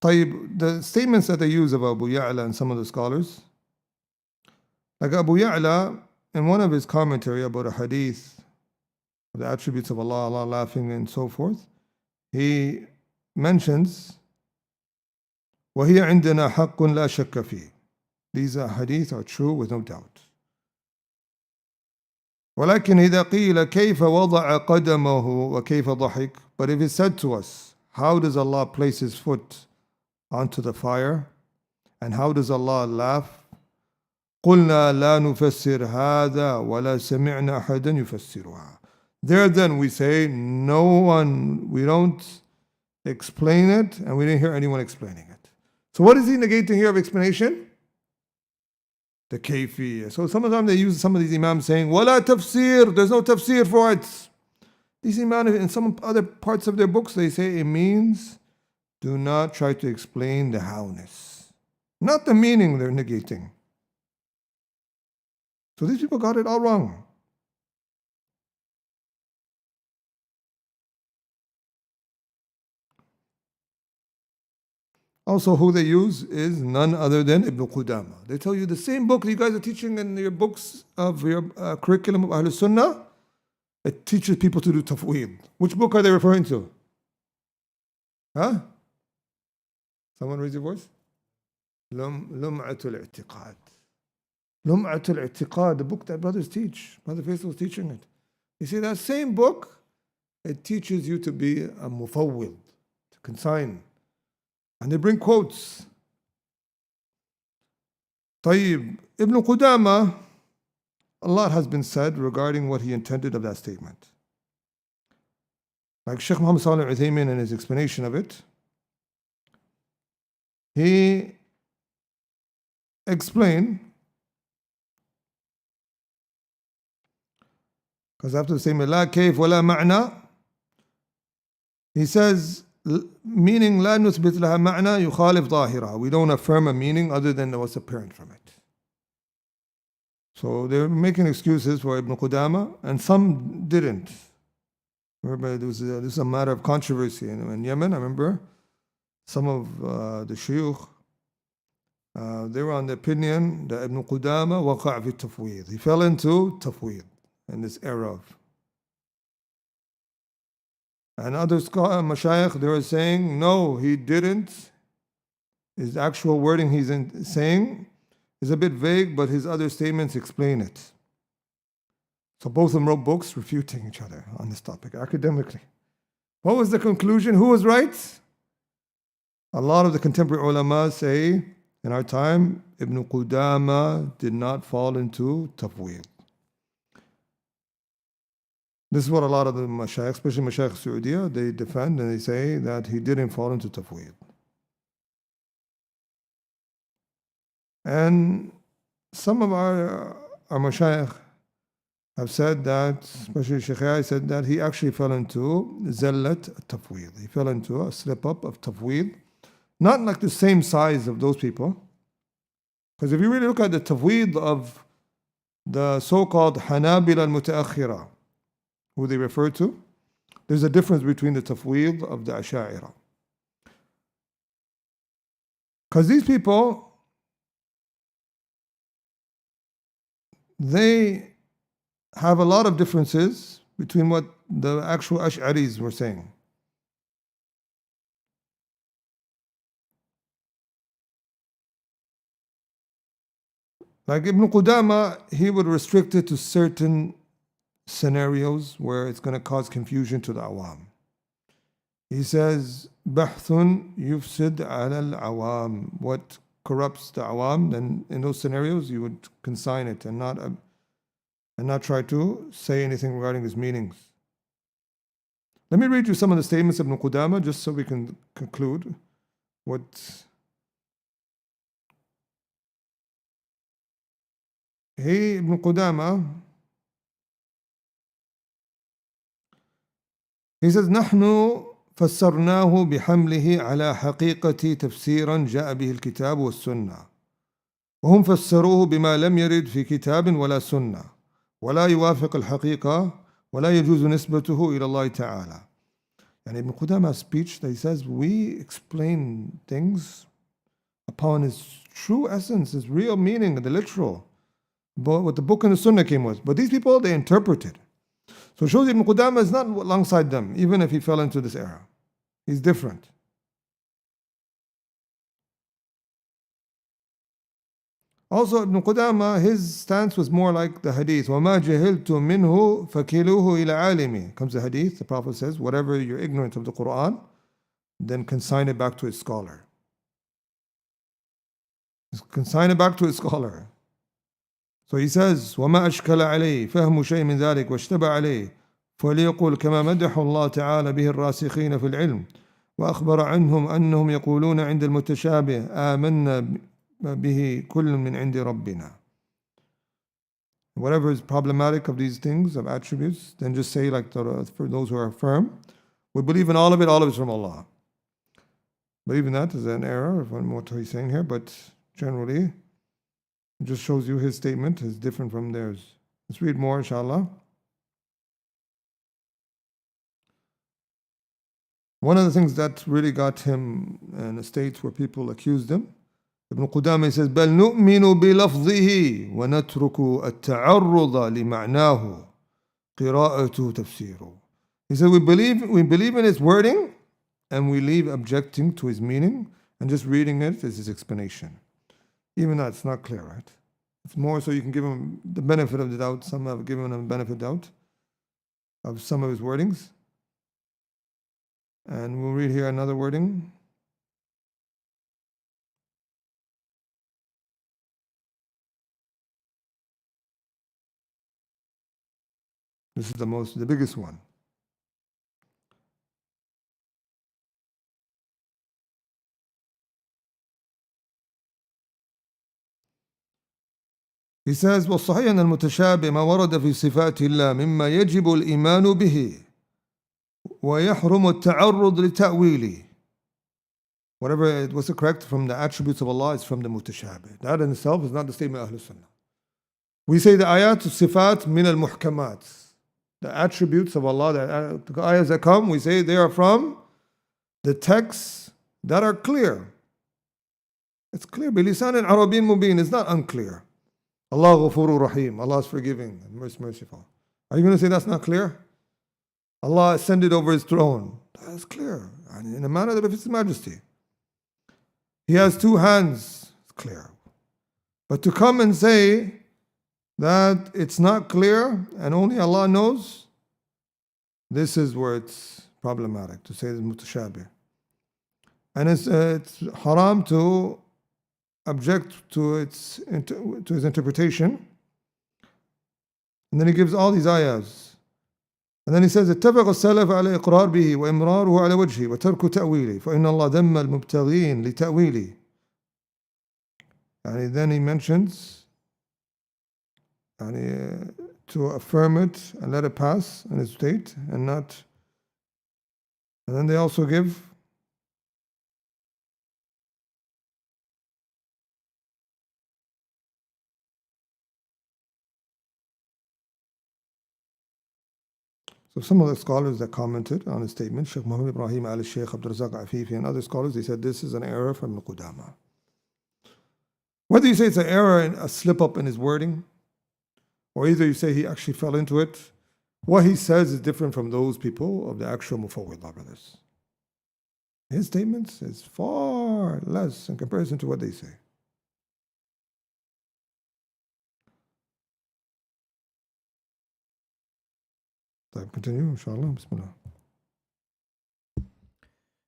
The statements that they use of Abu Ya'la and some of the scholars, like Abu Ya'la, in one of his commentary about a hadith, the attributes of Allah, Allah laughing and so forth, he mentions, وَهِيَ عِنْدَنَا حَقٌّ لَا شَكَّ فِيهِ. These hadith are true with no doubt. وَلَكِنْ إِذَا قِيلَ كَيْفَ وَضَعَ قَدَمَهُ وَكَيْفَ ضَحِكَ. But if it's said to us, how does Allah place His foot onto the fire, and how does Allah laugh? قُلْنَا لَا نُفَسِّرْ هَذَا وَلَا سَمِعْنَا أَحَدًا يُفَسِّرُهَا. There then we say, we don't explain it, and we didn't hear anyone explaining it. So what is he negating here of explanation? The kayfiyya. So sometimes they use some of these imams saying, وَلَا tafsir, there's no tafsir for it. These imams, in some other parts of their books, they say it means, do not try to explain the howness. Not the meaning they're negating. So these people got it all wrong. Also, who they use is none other than Ibn Qudama. They tell you the same book you guys are teaching in your books of your curriculum of Ahlul Sunnah, it teaches people to do tafweed. Which book are they referring to? Huh? Someone raise your voice? Lum'atul I'tiqad. Lum'atul I'tiqad, the book that brothers teach. Brother Faisal is teaching it. You see, that same book, it teaches you to be a mufawwid, to consign. And they bring quotes. طيب, Ibn Qudama, a lot has been said regarding what he intended of that statement. Like Shaykh Muhammad Salih al-Uthaymin in his explanation of it, he explained, because after the statement, لا كيف ولا معنى, he says, meaning لا نثبت لها معنى يخالف ظاهرها. We don't affirm a meaning other than what's apparent from it. So they're making excuses for Ibn Qudama, and some didn't. Remember, this is a matter of controversy in Yemen. I remember some of the shuyukh, they were on the opinion that Ibn Qudama waqa'a fi tafweed. He fell into tafweed in this era of. And other mashayikh, they were saying, no, he didn't. His actual wording he's saying is a bit vague, but his other statements explain it. So both of them wrote books refuting each other on this topic academically. What was the conclusion? Who was right? A lot of the contemporary ulama say, in our time, Ibn Qudama did not fall into tafweed. This is what a lot of the mashayikh, especially mashayikh Saudiya, they defend, and they say that he didn't fall into tafweed. And some of our mashayikh have said that, especially Shaykh Yahya said that he actually fell into zallat tafweed. He fell into a slip up of tafweed, not like the same size of those people. Because if you really look at the tafweed of the so-called Hanabila al-Mutaakhira, who they refer to, there's a difference between the tafweed of the Asha'ira. Because these people, they have a lot of differences between what the actual Ash'aris were saying. Like Ibn Qudama, he would restrict it to certain scenarios where it's going to cause confusion to the awam. He says, بحث يفسد على العوام. What corrupts the awam, then in those scenarios you would consign it and not try to say anything regarding its meanings. Let me read you some of the statements of Ibn Qudama just so we can conclude what. Ibn Qudama, he says, نحن فسرناه بحمله على حقيقة تفسيرا جاء به الكتاب والسنة وهم فسروه بما لم يرد في كتاب ولا سنة ولا يوافق الحقيقة ولا يجوز نسبته إلى الله تعالى. And Ibn Qudama's speech, he says, we explain things upon its true essence, its real meaning, the literal, but what the book and the sunnah came with. But these people, they interpreted. So it shows Ibn Qudama is not alongside them, even if he fell into this era. He's different. Also, Ibn Qudama, his stance was more like the hadith. وَمَا جَهِلْتُ مِنْهُ فَكِلُوهُ إِلَى عَالِمِ. Comes the hadith, the Prophet says, whatever you're ignorant of the Quran, then consign it back to its scholar. Consign it back to its scholar. So he says, وَمَا أَشْكَلَ عَلَيْهِ فَهْمُ شَيْءٍ مِنْ ذَلِكَ وَاشْتَبَعَ عَلَيْهِ فَلْيَقُلْ كَمَا مَدَحَ اللَّهُ تَعَالَى بِهِ الرَّاسِخِينَ فِي الْعِلْمِ وأخبر عنهم أنهم يقولون عند المتشابه آمنا به كل من عند ربنا. Whatever is problematic of these things, of attributes, then just say like for those who are firm, we believe in all of it's from Allah. But even that is an error of what he's saying here, but generally, it just shows you his statement is different from theirs. Let's read more, inshallah. One of the things that really got him in a state where people accused him, Ibn Qudama says, بَلْ نُؤْمِنُ بِلَفْظِهِ وَنَتْرُكُ التَّعَرُّضَ لِمَعْنَاهُ قِرَاءَةُ تَفْسِيرُ. He said, we believe in his wording, and we leave objecting to his meaning, and just reading it is his explanation. Even that, it's not clear, right? It's more so you can give him the benefit of the doubt. Some have given him the benefit of the doubt of some of his wordings. And we'll read here another wording. This is the biggest one. He says, وَالصَّحِيحَ أَنَّ الْمُتَشَابِهَ مَا وَرَدَ فِي صِفَاتِ اللَّهِ مِمَّا يَجِبُ الْإِيمَانُ بِهِ ويحرم التعرض لتأويله. Whatever was correct from the attributes of Allah is from the mutashabih. That in itself is not the statement of Ahlul Sunnah. We say the ayat sifat min al-muhkamat. The attributes of Allah, the ayahs that come, we say they are from the texts that are clear. It's clear. بِلِسَانٍ عَرَبِيٍّ مُبِينٍ. It's not unclear. Allah ghafurur rahim. Allah is forgiving and merciful. Are you going to say that's not clear? Allah ascended over His throne. That is clear. And in a manner that befits His majesty. He has two hands. It's clear. But to come and say that it's not clear and only Allah knows, this is where it's problematic to say it's mutashabih. And it's haram to object to his interpretation. And then he gives all these ayahs. And then he says, اتفق السلف على إقرار به وإمراره على وجهه وترك تأويله فإن الله ذم المبتغين لتأويله. And then he mentions to affirm it and let it pass in its state and not. And then they also give so some of the scholars that commented on his statement, Sheikh Muhammad Ibrahim al-Sheikh Abdul Razak Afifi and other scholars, they said this is an error from Al-Qudama. Whether you say it's an error and a slip up in his wording, or either you say he actually fell into it, what he says is different from those people of the actual Mufawwidah brothers. His statements is far less in comparison to what they say. Continue, inshallah. Bismillah.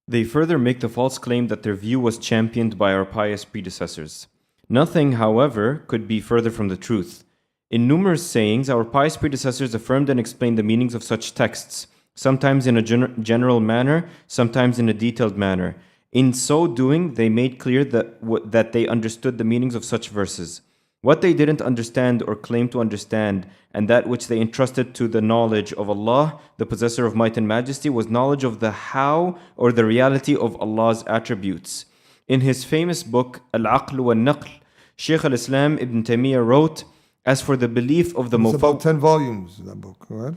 They further make the false claim that their view was championed by our pious predecessors. Nothing, however, could be further from the truth. In numerous sayings, our pious predecessors affirmed and explained the meanings of such texts, sometimes in a general manner, sometimes in a detailed manner. In so doing, they made clear that they understood the meanings of such verses. What they didn't understand or claim to understand, and that which they entrusted to the knowledge of Allah, the possessor of might and majesty, was knowledge of the how or the reality of Allah's attributes. In his famous book, Al-Aql wal-Naql, Shaykh al-Islam Ibn Taymiyyah wrote, as for the belief of the It's about 10 volumes, that book, right?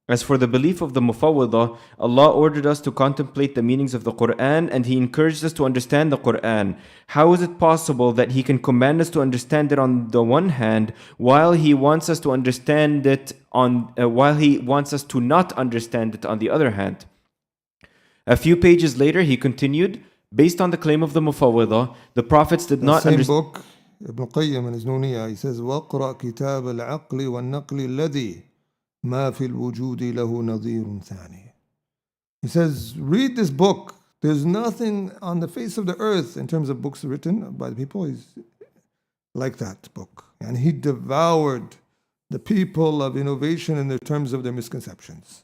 As for the belief of the Mufawwidah, Allah ordered us to contemplate the meanings of the Quran and He encouraged us to understand the Quran. How is it possible that He can command us to understand it on the one hand, while He wants us to understand it while He wants us to not understand it on the other hand? A few pages later, he continued, based on the claim of the Mufawwidah, the prophets did not understand. Same book, Ibn Qayyim in his Nuniyah, he says, وَقْرَأْ كِتَابَ الْعَقْلِ وَالنَّقْلِ الَّذِي ما في الوجود له نظير ثاني. He says, read this book. There's nothing on the face of the earth in terms of books written by the people is like that book. And he devoured the people of innovation in the terms of their misconceptions.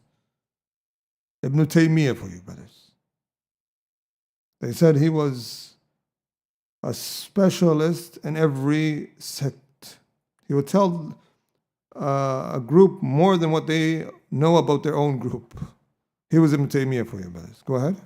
Ibn Taymiyyah for you, brothers. They said he was a specialist in every sect. He would tell a group more than what they know about their own group. He was Ibn Taymiyyah for you, brothers. Go ahead.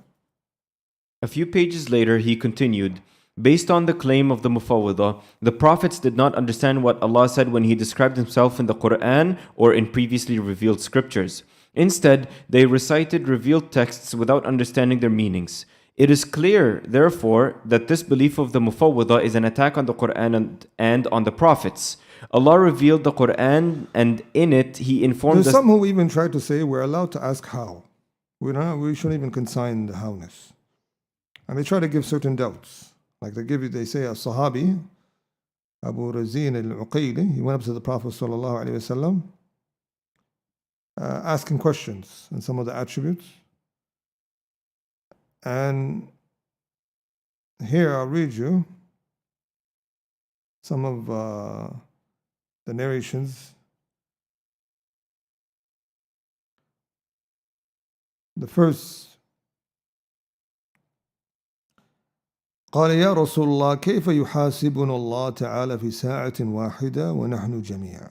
A few pages later, he continued, based on the claim of the Mufawwidah, the prophets did not understand what Allah said when He described Himself in the Quran or in previously revealed scriptures. Instead, they recited revealed texts without understanding their meanings. It is clear, therefore, that this belief of the Mufawwidah is an attack on the Quran and on the prophets. Allah revealed the Quran, and in it He informed us. There's some who even try to say we're allowed to ask how. We shouldn't even consign the howness. And they try to give certain doubts. Like they say a Sahabi, Abu Razin al-Uqayli, he went up to the Prophet ﷺ, asking questions on some of the attributes. And here I'll read you some of the narrations. The first, قال يا رسول الله كيف يحاسبنا الله تعالى في ساعة واحدة ونحن جميعا.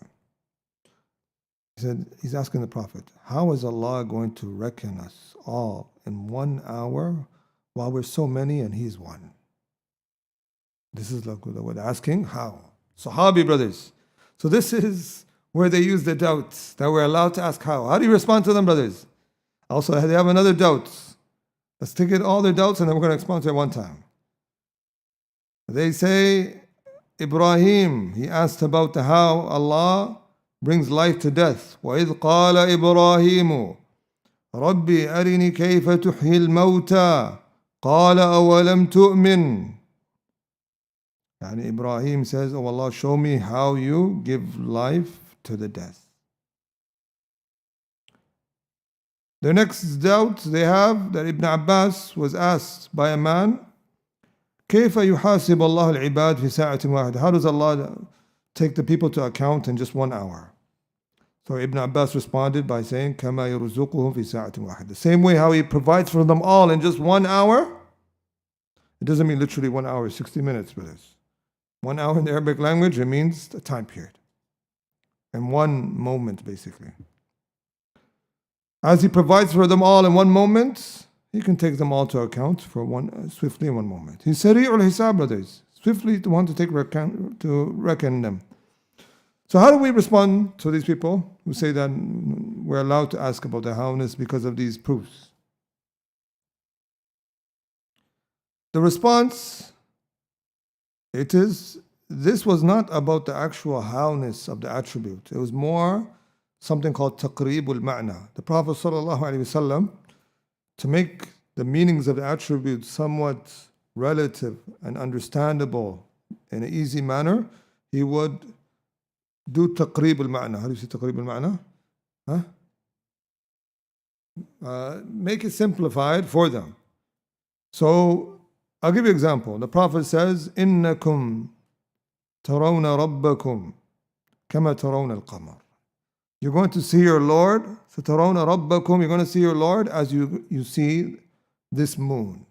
He said, he's asking the Prophet, how is Allah going to reckon us all in 1 hour while we're so many and He's one? This is like what they're asking, how? Sahabi brothers. So this is where they use the doubts, that we're allowed to ask how. How do you respond to them, brothers? Also, they have another doubt. Let's take it all their doubts and then we're going to respond to it one time. They say, Ibrahim, he asked about how Allah brings life to death. وَإِذْ قَالَ إِبْرَاهِيمُ رَبِّي أَرِنِي كَيْفَ تُحْيِي الْمَوْتَى قَالَ أَوَلَمْ تُؤْمِنْ. And Ibrahim says, oh Allah, show me how you give life to the death. The next doubt they have, that Ibn Abbas was asked by a man, كيف يحاسب الله العباد في ساعة واحدة? How does Allah take the people to account in just 1 hour? So Ibn Abbas responded by saying, كما يرزقهم في ساعة واحدة. The same way how He provides for them all in just 1 hour. It doesn't mean literally 1 hour, 60 minutes, brothers. 1 hour in the Arabic language, it means a time period. In one moment, basically. As He provides for them all in one moment, He can take them all to account for swiftly in one moment. He's Sari'ul Hisab, brothers. Swiftly to want to reckon them. So how do we respond to these people who say that we're allowed to ask about the howness because of these proofs? The response, it is, this was not about the actual howness of the attribute. It was more something called taqreebul ma'na. The Prophet ﷺ, to make the meanings of the attributes somewhat relative and understandable in an easy manner, he would do taqreeb al-ma'na. How do you say taqreeb al-ma'na? Make it simplified for them. So, I'll give you an example. The Prophet says, إِنَّكُمْ تَرَوْنَ رَبَّكُمْ كَمَا تَرَوْنَ الْقَمَرِ. You're going to see your Lord. So تَرَوْنَ رَبَّكُمْ, you're going to see your Lord as you see this moon.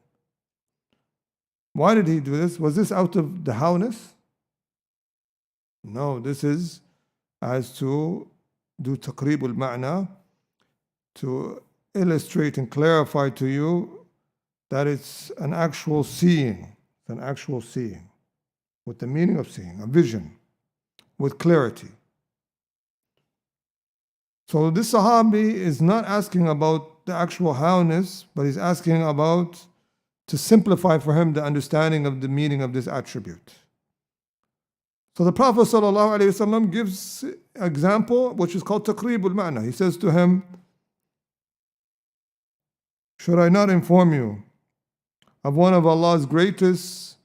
Why did He do this? Was this out of the howness? No, this is as to do taqreeb al-ma'na, to illustrate and clarify to you that it's an actual seeing. It's an actual seeing. With the meaning of seeing, a vision, with clarity. So this Sahabi is not asking about the actual howness, but he's asking about to simplify for him the understanding of the meaning of this attribute. So the Prophet ﷺ gives an example which is called taqreeb al-ma'na. He says to him, should I not inform you of one of Allah's greatest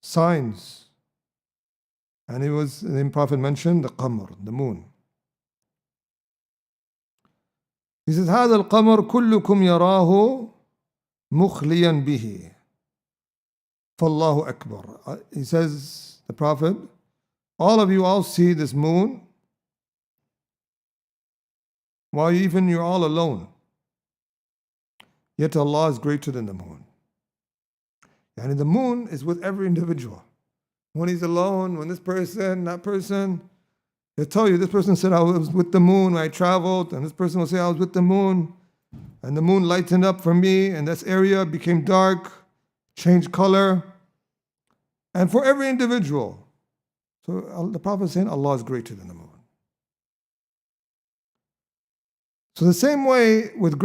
signs? And the Prophet mentioned the qamar, the moon. He says, هذا القمر كلكم يراه مخليا به فالله أكبر. He says, the Prophet, all of you all see this moon, while even you're all alone. Yet Allah is greater than the moon. And the moon is with every individual. When he's alone, when this person, that person, they'll tell you, this person said I was with the moon when I traveled, and this person will say I was with the moon, and the moon lightened up for me, and this area became dark, changed color. And for every individual. So the Prophet is saying Allah is greater than the moon. So the same way with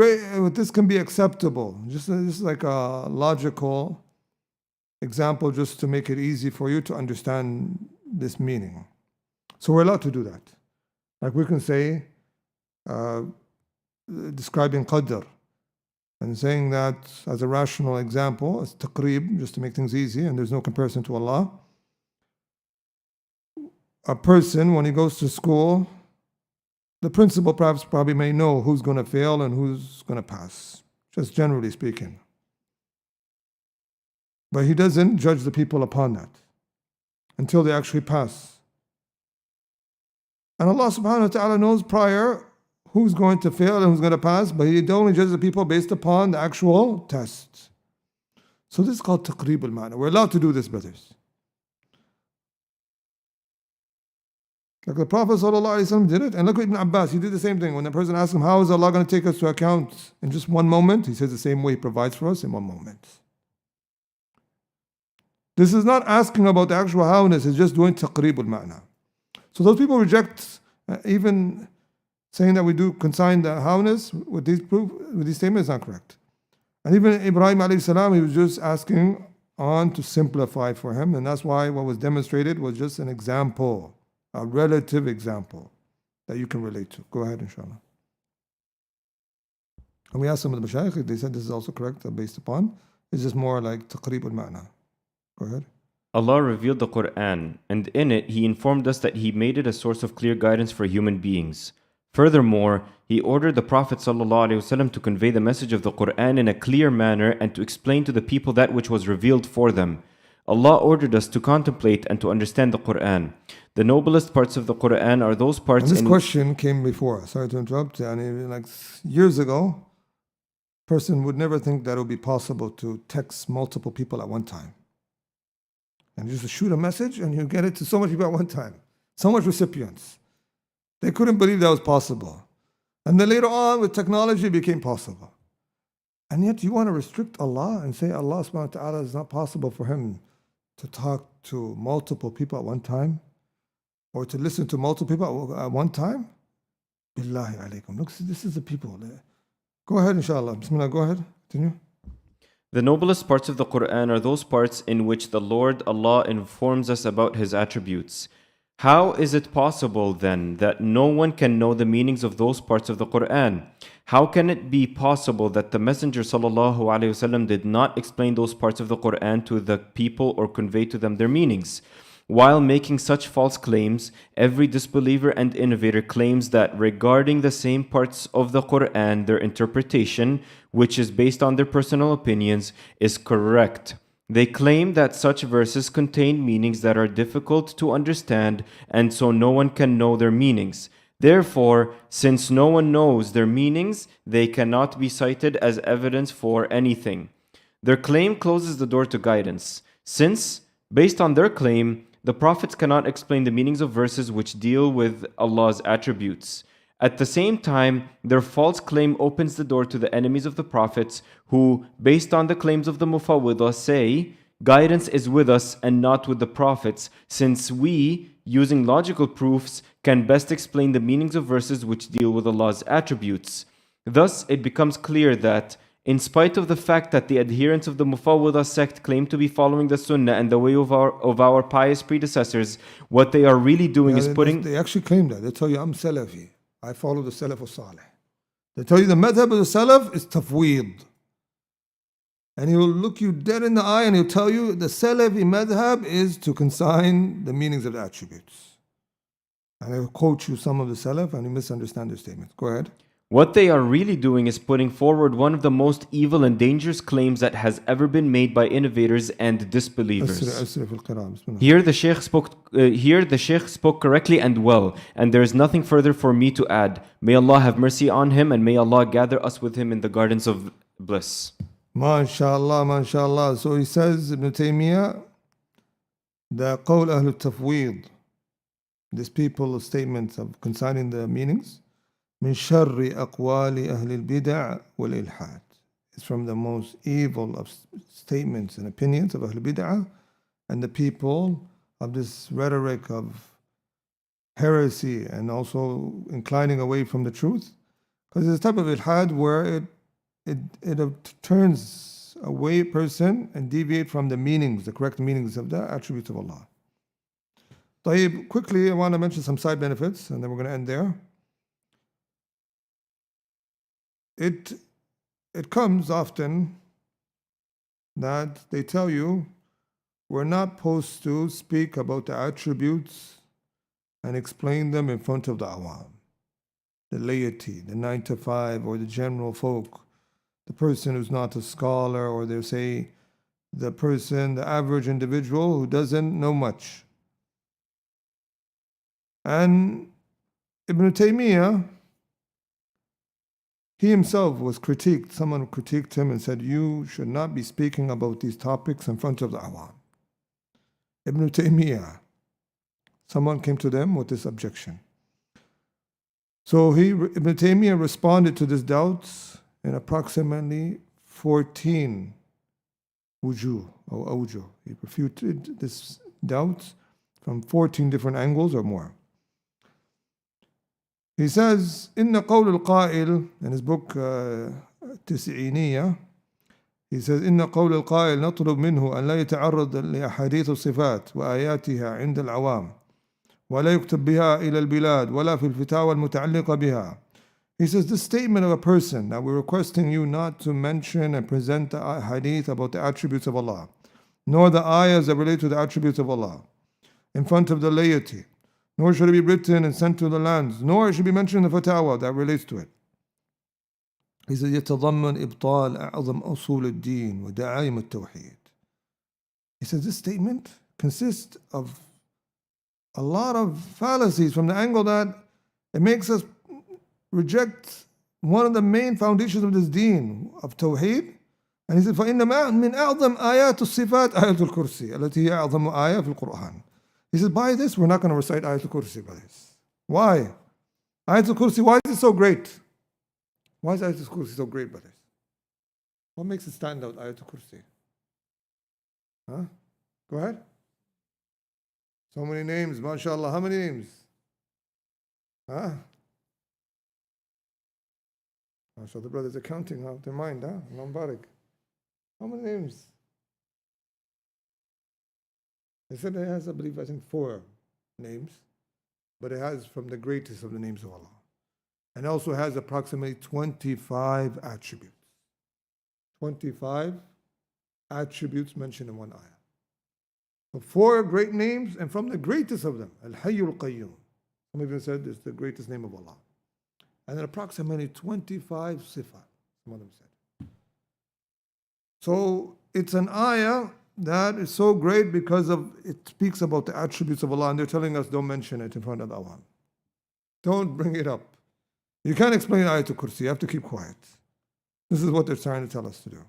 this can be acceptable. This is like a logical example just to make it easy for you to understand this meaning. So we're allowed to do that. Like we can say, describing qadr and saying that as a rational example, as taqreeb, just to make things easy, and there's no comparison to Allah. A person, when he goes to school, the principal perhaps probably may know who's going to fail and who's going to pass, just generally speaking. But he doesn't judge the people upon that until they actually pass. And Allah subhanahu wa ta'ala knows prior who's going to fail and who's going to pass, but He only judges the people based upon the actual test. So this is called taqreeb al-ma'na. We're allowed to do this, brothers. Like the Prophet ﷺ did it, and look at Ibn Abbas, he did the same thing. When the person asked him, how is Allah going to take us to account in just one moment? He says the same way He provides for us in one moment. This is not asking about the actual howness, it's just doing taqreeb al-ma'na. So those people reject even saying that we do consign the howness with these statements is not correct. And even Ibrahim alayhi salam, he was just asking on to simplify for him, and that's why what was demonstrated was just an example, a relative example that you can relate to. Go ahead, inshallah. And we asked some of the mashayikh, they said this is also correct based upon, it's just more like taqreeb al-ma'na. Go ahead. Allah revealed the Quran, and in it He informed us that He made it a source of clear guidance for human beings. Furthermore, He ordered the Prophet ﷺ to convey the message of the Quran in a clear manner and to explain to the people that which was revealed for them. Allah ordered us to contemplate and to understand the Quran. The noblest parts of the Quran are those parts and this question came before. Sorry to interrupt. Like years ago, a person would never think that it would be possible to text multiple people at one time. And just shoot a message and you get it to so many people at one time. So much recipients. They couldn't believe that was possible. And then later on with technology it became possible. And yet you want to restrict Allah and say Allah subhanahu wa ta'ala is not possible for Him to talk to multiple people at one time? Or to listen to multiple people at one time? Billahi alaykum. Look, this is the people. Go ahead, inshallah. Bismillah, go ahead. Continue. The noblest parts of the Quran are those parts in which the Lord Allah informs us about His attributes. How is it possible then that no one can know the meanings of those parts of the Quran? How can it be possible that the Messenger ﷺ did not explain those parts of the Quran to the people or convey to them their meanings? While making such false claims, every disbeliever and innovator claims that regarding the same parts of the Quran, their interpretation, which is based on their personal opinions, is correct. They claim that such verses contain meanings that are difficult to understand, and so no one can know their meanings. Therefore, since no one knows their meanings, they cannot be cited as evidence for anything. Their claim closes the door to guidance, since, based on their claim, the prophets cannot explain the meanings of verses which deal with Allah's attributes. At the same time, their false claim opens the door to the enemies of the prophets who, based on the claims of the Mufawwidah, say, guidance is with us and not with the prophets, since we, using logical proofs, can best explain the meanings of verses which deal with Allah's attributes. Thus, it becomes clear that, in spite of the fact that the adherents of the Mufawwidah sect claim to be following the Sunnah and the way of our pious predecessors, what they are really doing is putting... They actually claim that. They tell you, I'm Salafi. I follow the Salaf al-Salih. They tell you the madhab of the Salaf is tafweed. And he will look you dead in the eye and he'll tell you the Salafi madhab is to consign the meanings of the attributes. And he'll quote you some of the Salaf and you misunderstand their statements. Go ahead. What they are really doing is putting forward one of the most evil and dangerous claims that has ever been made by innovators and disbelievers. Here the Shaykh spoke correctly and well, and there is nothing further for me to add. May Allah have mercy on him, and may Allah gather us with him in the gardens of bliss. MashaAllah, MashaAllah. So he says, Ibn Taymiyyah, the qawl ahl tafweed, these people's statements of consigning the meanings, من شر أقوال أهل البدع والإلحاد. It's from the most evil of statements and opinions of Ahl Bid'ah and the people of this rhetoric of heresy and also inclining away from the truth. Because it's a type of ilhad where it turns away a person and deviate from the meanings, the correct meanings of the attributes of Allah. طيب, quickly I want to mention some side benefits and then we're going to end there. It comes often that they tell you we're not supposed to speak about the attributes and explain them in front of the awam, the laity, the 9 to 5, or the general folk, the person who's not a scholar, or they say the person, the average individual who doesn't know much. And Ibn Taymiyyah, he himself was critiqued. Someone critiqued him and said, you should not be speaking about these topics in front of the awam. Ibn Taymiyyah someone came to them with this objection. So Ibn Taymiyyah responded to this doubts in approximately 14 wujuh or awjuh. He refuted this doubts from 14 different angles or more. He says, إن قول القائل, in his book التسعينية, he says, إن قول القائل نطلب منه أن لا يتعرض لأحاديث الصفات وآياتها عند العوام ولا يكتب بها إلى البلاد ولا في الفتاوى المتعلقة بها. He says, this statement of a person that we're requesting you not to mention and present the hadith about the attributes of Allah, nor the ayahs that relate to the attributes of Allah in front of the laity, nor should it be written and sent to the lands, nor it should be mentioned in the fatwa that relates to it. He says, يتضمن إبطال أعظم أصول الدين ودعائم التوحيد. He says, this statement consists of a lot of fallacies from the angle that it makes us reject one of the main foundations of this deen of Tawheed. And he said, فَإِنَّ مِنْ أَعْظَمْ آيَاتُ الصِّفَاتِ آيَةُ الْكُرْسِي التي هي أعظم آية في القرآن. He says, by this, we're not going to recite Ayatul Kursi by this. Why? Ayatul Kursi, why is it so great? Why is Ayatul Kursi so great by this? What makes it stand out, Ayatul Kursi? Huh? Go ahead. So many names, mashallah. How many names? Huh? MashaAllah, the brothers are counting out their mind, huh? Mubarak. How many names? They said it has, I believe, 4 names, but it has from the greatest of the names of Allah. And also has approximately 25 attributes. 25 attributes mentioned in one ayah. So 4 great names, and from the greatest of them, Al-Hayyul Qayyum. Some even said it's the greatest name of Allah. And then approximately 25 sifat, some of them said. So it's an ayah that is so great because of it speaks about the attributes of Allah, and they're telling us don't mention it in front of the awam. Don't bring it up. You can't explain Ayatul Kursi, you have to keep quiet. This is what they're trying to tell us to do.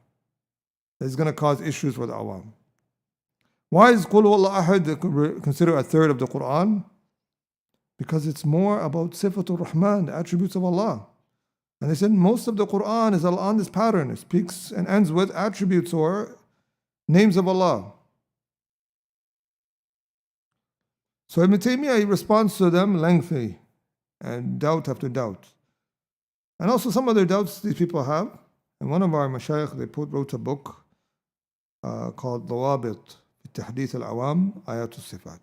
It's going to cause issues for the awam. Why is Qul Huwallahu Ahad considered a third of the Quran? Because it's more about Sifatul Rahman, the attributes of Allah. And they said most of the Quran is on this pattern. It speaks and ends with attributes or names of Allah. So Ibn Taymiyyah, he responds to them lengthy and doubt after doubt. And also some other doubts these people have. And one of our mashayikh, they wrote a book called ضوابط في تحديث العوام آيات الصفات.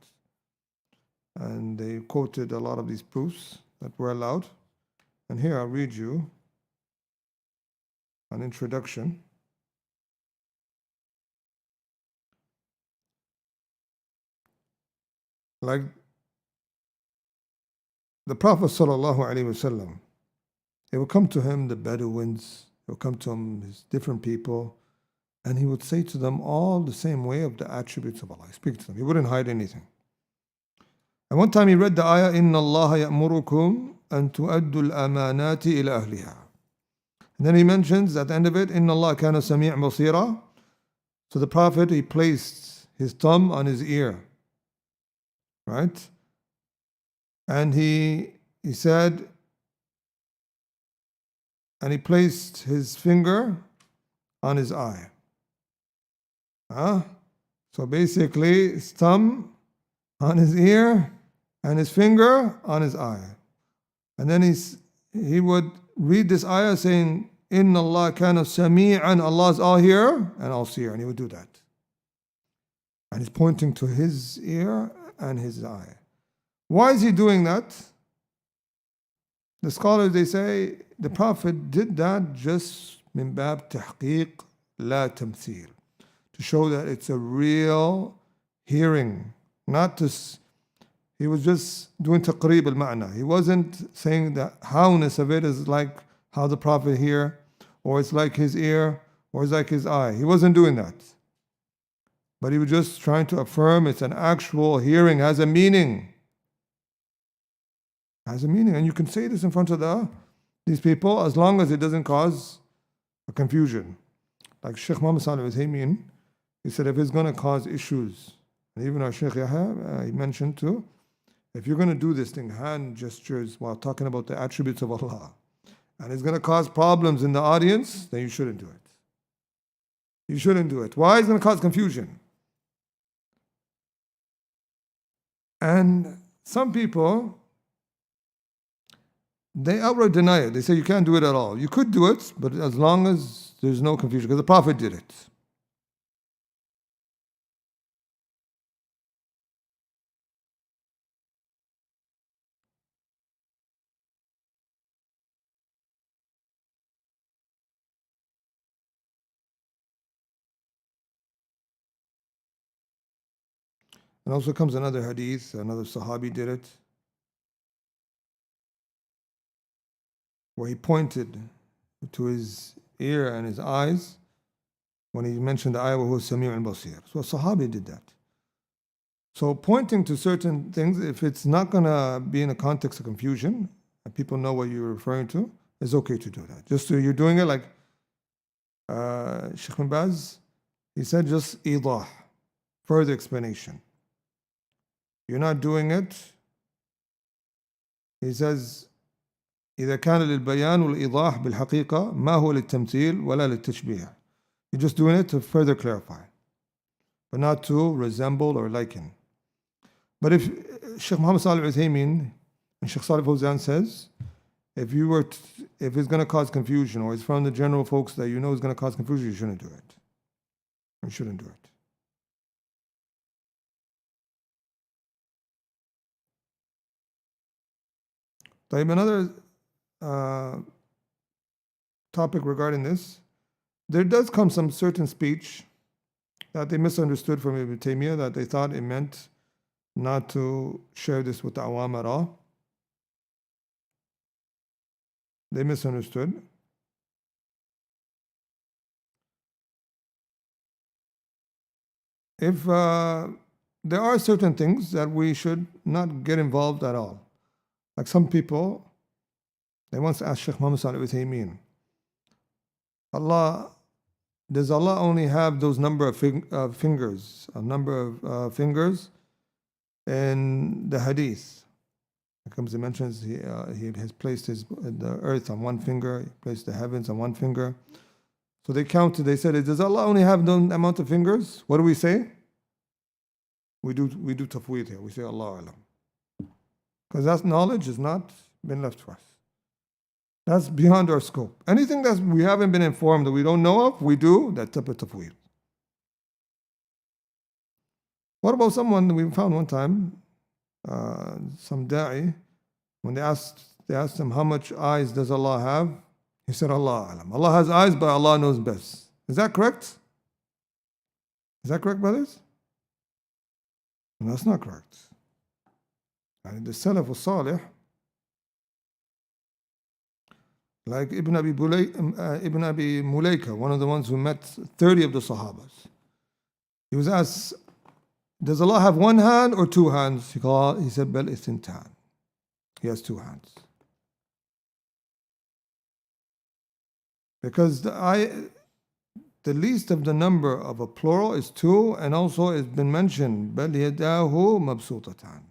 And they quoted a lot of these proofs that were allowed. And here I'll read you an introduction. Like the Prophet ﷺ, they would come to him, the Bedouins, they would come to him, his different people, and he would say to them all the same way of the attributes of Allah. He speak to them. He wouldn't hide anything. And one time he read the ayah, إِنَّ اللَّهَ يَأْمُرُكُمْ أَن تُؤَدُّوا الْأَمَانَاتِ إِلَى أَهْلِهَا. And then he mentions at the end of it, إِنَّ اللَّهَ كَانَ سَمِيعًا بَصِيرًا. So the Prophet, he placed his thumb on his ear. Right? And he said, and he placed his finger on his eye. So basically, his thumb on his ear and his finger on his eye. And then he would read this ayah saying, Inna Allah kana sami'an, Allah is all hearer and all seer. And he would do that. And he's pointing to his ear and his eye. Why is he doing that? The scholars, they say, the Prophet did that just min bab tahqiq la tamthil, to show that it's a real hearing, not just, he was just doing taqreeb al-ma'na. He wasn't saying the howness of it is like how the Prophet hear, or it's like his ear, or it's like his eye. He wasn't doing that. But he was just trying to affirm it's an actual hearing, has a meaning. Has a meaning. And you can say this in front of these people as long as it doesn't cause a confusion. Like Sheikh Muhammad Salih al-Uthaymin, he said if it's going to cause issues, and even our Sheikh Yahya, he mentioned too, if you're going to do this thing, hand gestures, while talking about the attributes of Allah, and it's going to cause problems in the audience, then you shouldn't do it. You shouldn't do it. Why? It's going to cause confusion. And some people, they outright deny it. They say you can't do it at all. You could do it, but as long as there's no confusion, because the Prophet did it. And also comes another hadith, another Sahabi did it, where he pointed to his ear and his eyes when he mentioned the ayah, وَهُوَ السَّمِيعُ الْبَصِيرُ. So a Sahabi did that. So pointing to certain things, if it's not going to be in a context of confusion, and people know what you're referring to, it's okay to do that. Just so you're doing it like Sheikh bin Baz, he said just idah, further explanation. You're not doing it. He says, إذا كان للبيان والإيضاح بالحقيقة ما هو للتمثيل ولا للتشبيه. You're just doing it to further clarify, but not to resemble or liken. But if Sheikh Muhammad Salih Al-Uthaymin and Sheikh Salih Fawzan says, if it's going to cause confusion, or it's from the general folks that you know is going to cause confusion, you shouldn't do it. You shouldn't do it. Another topic regarding this, there does come some certain speech that they misunderstood from Ibn Taymiyyah, that they thought it meant not to share this with the awam at all. They misunderstood. If there are certain things that we should not get involved at all. Like some people, they once asked Sheikh Muhammad Salih Al-Uthaymin, does Allah only have those number of fingers, a number of fingers in the hadith? It comes, he mentions he has placed the earth on one finger, he placed the heavens on one finger. So they counted, they said, does Allah only have the amount of fingers? What do we say? We do tafweed here, we say Allah alam. Because that knowledge has not been left to us. That's beyond our scope. Anything that we haven't been informed, that we don't know of, we do that type of tafweed. What about someone we found one time, some da'i, when they asked him, how much eyes does Allah have? He said, Allah alam. Allah has eyes, but Allah knows best. Is that correct? Is that correct, brothers? No, that's not correct. And the Salaf al-Salih, like Ibn Abi Mulaika, one of the ones who met 30 of the Sahabas. He was asked, does Allah have one hand or two hands? He said, Bel ithintan. He has two hands. Because the least of the number of a plural is two, and also it's been mentioned, Bel yadahu mabsutatan.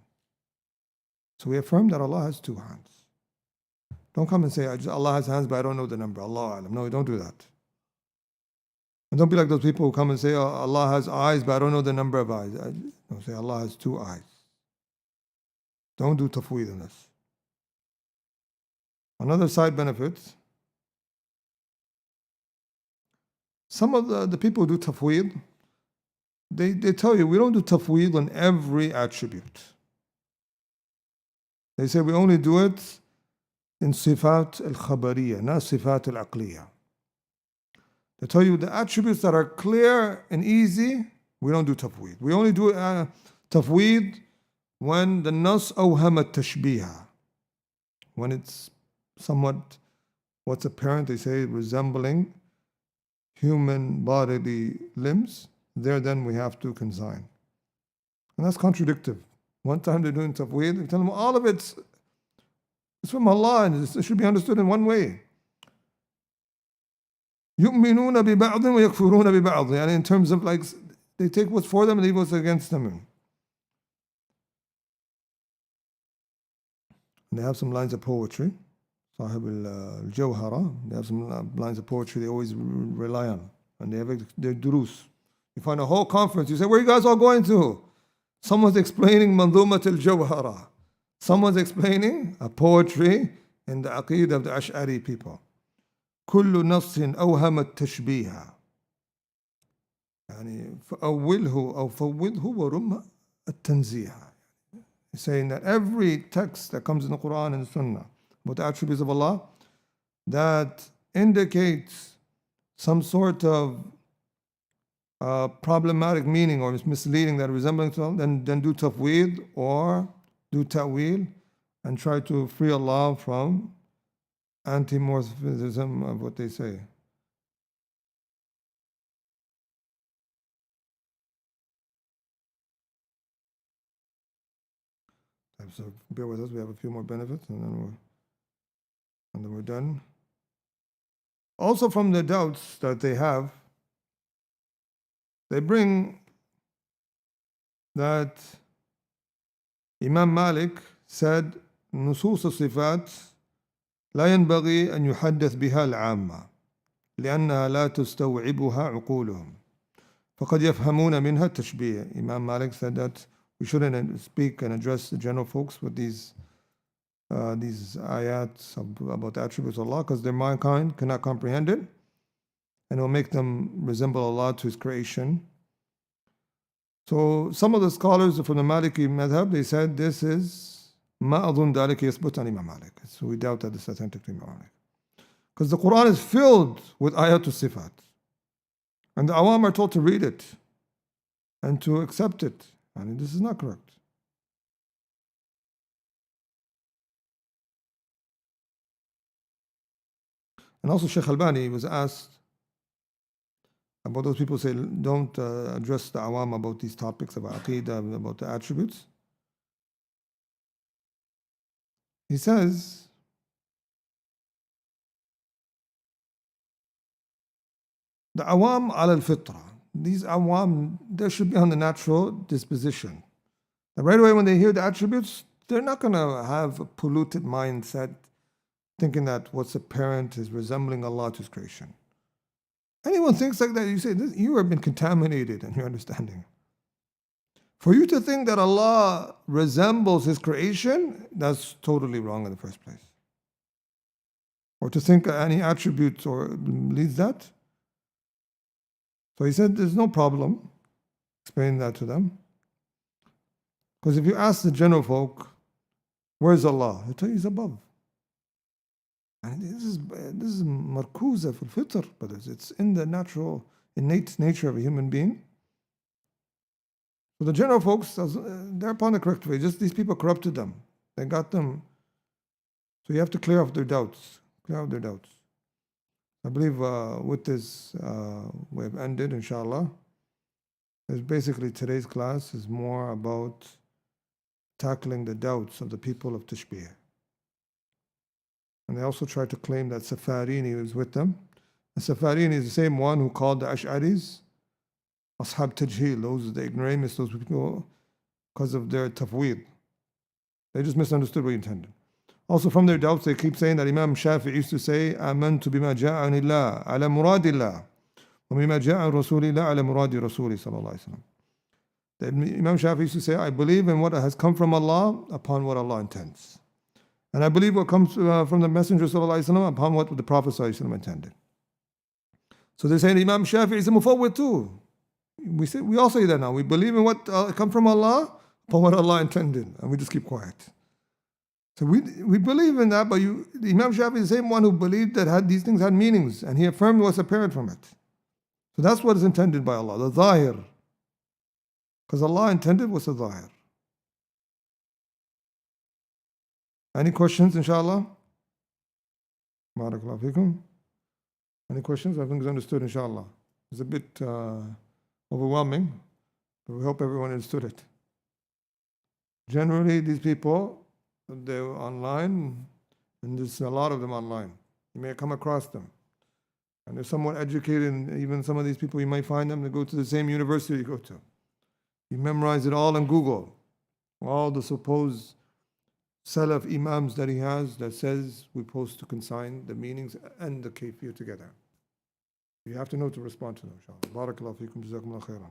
So we affirm that Allah has two hands. Don't come and say, Allah has hands, but I don't know the number. Allah alam. No, don't do that. And don't be like those people who come and say, Allah has eyes, but I don't know the number of eyes. No, say Allah has two eyes. Don't do tafweed on this. Another side benefit, some of the people who do tafweed, they tell you, we don't do tafweed on every attribute. They say we only do it in sifat al-khabariya, not sifat al-aqliya. They tell you the attributes that are clear and easy, we don't do tafweed. We only do tafweed when the nas awham al-tashbiha, when it's somewhat what's apparent, they say, resembling human bodily limbs. There then we have to consign. And that's contradictive. One time they're doing tafweed, they tell them all of it's from Allah and it should be understood in one way. يُؤْمِنُونَ بِبَعْضٍ وَيَكْفُرُونَ بِبَعْضٍ. And in terms of like, they take what's for them and leave what's against them. And they have some lines of poetry. Sahib al-Jawhara, they have some lines of poetry they always rely on. And they have their durus. You find a whole conference, you say, where are you guys all going to? Someone's explaining Manzumat al-Jawhara. Someone's explaining a poetry in the Aqeedah of the Ash'ari people. كل نص أوهم التشبيه يعني فأوله أو فوضه ورم التنزيه. He's saying that every text that comes in the Quran and the Sunnah about the attributes of Allah that indicates some sort of problematic meaning or misleading that resembling to Allah, then do tafweed or do ta'wil and try to free Allah from anti-morphism of what they say. So bear with us, we have a few more benefits and then we're done. Also from the doubts that they have, they bring that Imam Malik said, نصوص الصفات لا ينبغي أن يحدث بها العامة لأنها لا تستوعبها عقولهم فقد يفهمون منها التشبيه. Imam Malik said that we shouldn't speak and address the general folks with these ayats about the attributes of Allah because their mankind cannot comprehend it and it will make them resemble Allah to His creation. So some of the scholars from the Maliki madhab, they said this is ما أظن ذلك يثبت عن Imam Malik. So we doubt that this is authentic to Imam Malik. Because the Quran is filled with ayatul sifat. And the awam are told to read it and to accept it. I mean, this is not correct. And also Shaykh Albani was asked about those people who say don't address the awam about these topics about aqidah and about the attributes. He says, the awam al-fitra, these awam, they should be on the natural disposition. And right away when they hear the attributes, they're not going to have a polluted mindset thinking that what's apparent is resembling Allah to His creation. Anyone thinks like that, you say, you have been contaminated in your understanding. For you to think that Allah resembles His creation, that's totally wrong in the first place. Or to think any attributes or leads that. So he said there's no problem explaining that to them. Because if you ask the general folk, where's Allah? They'll tell you He's above. And this is markuza fil fitr, but it's in the natural, innate nature of a human being. So the general folks, they're upon the correct way. Just these people corrupted them. They got them. So you have to clear off their doubts. Clear out their doubts. I believe with this we have ended, inshallah. It's basically today's class is more about tackling the doubts of the people of Tashbih. And they also try to claim that Safarini was with them. And Safarini is the same one who called the Ash'aris Ashab Tajheel, those are the ignoramus, those people, because of their tafweed. They just misunderstood what he intended. Also from their doubts, they keep saying that Imam Shafi'i used to say, آمنت بما جاء عن الله على مراد الله وبما جاء عن رسول الله على مراد رسوله صلى الله عليه وسلم. That Imam Shafi'i used to say, I believe in what has come from Allah upon what Allah intends. And I believe what comes from the Messenger sallallahu alaihi wasallam upon what the Prophet sallallahu alaihi wasallam intended. So they're saying Imam Shafi'i is a mufawwid too. We all say that now. We believe in what comes from Allah upon what Allah intended, and we just keep quiet. So we believe in that, but Imam Shafi'i is the same one who believed that these things had meanings, and he affirmed what's apparent from it. So that's what is intended by Allah, the zahir. Because Allah intended what's the zahir. Any questions, inshallah? Barakallahu feekum. Any questions? I think it's understood, inshallah. It's a bit overwhelming, but we hope everyone understood it. Generally, these people, they're online, and there's a lot of them online. You may come across them. And they're somewhat educated, and even some of these people, you might find them, they go to the same university you go to. You memorize it all on Google, all the supposed Salaf Imams that he has that says we're supposed to consign the meanings and the kayfiyah together. You have to know to respond to them, inshallah. Barakallahu feekum, jazakumullah khairan.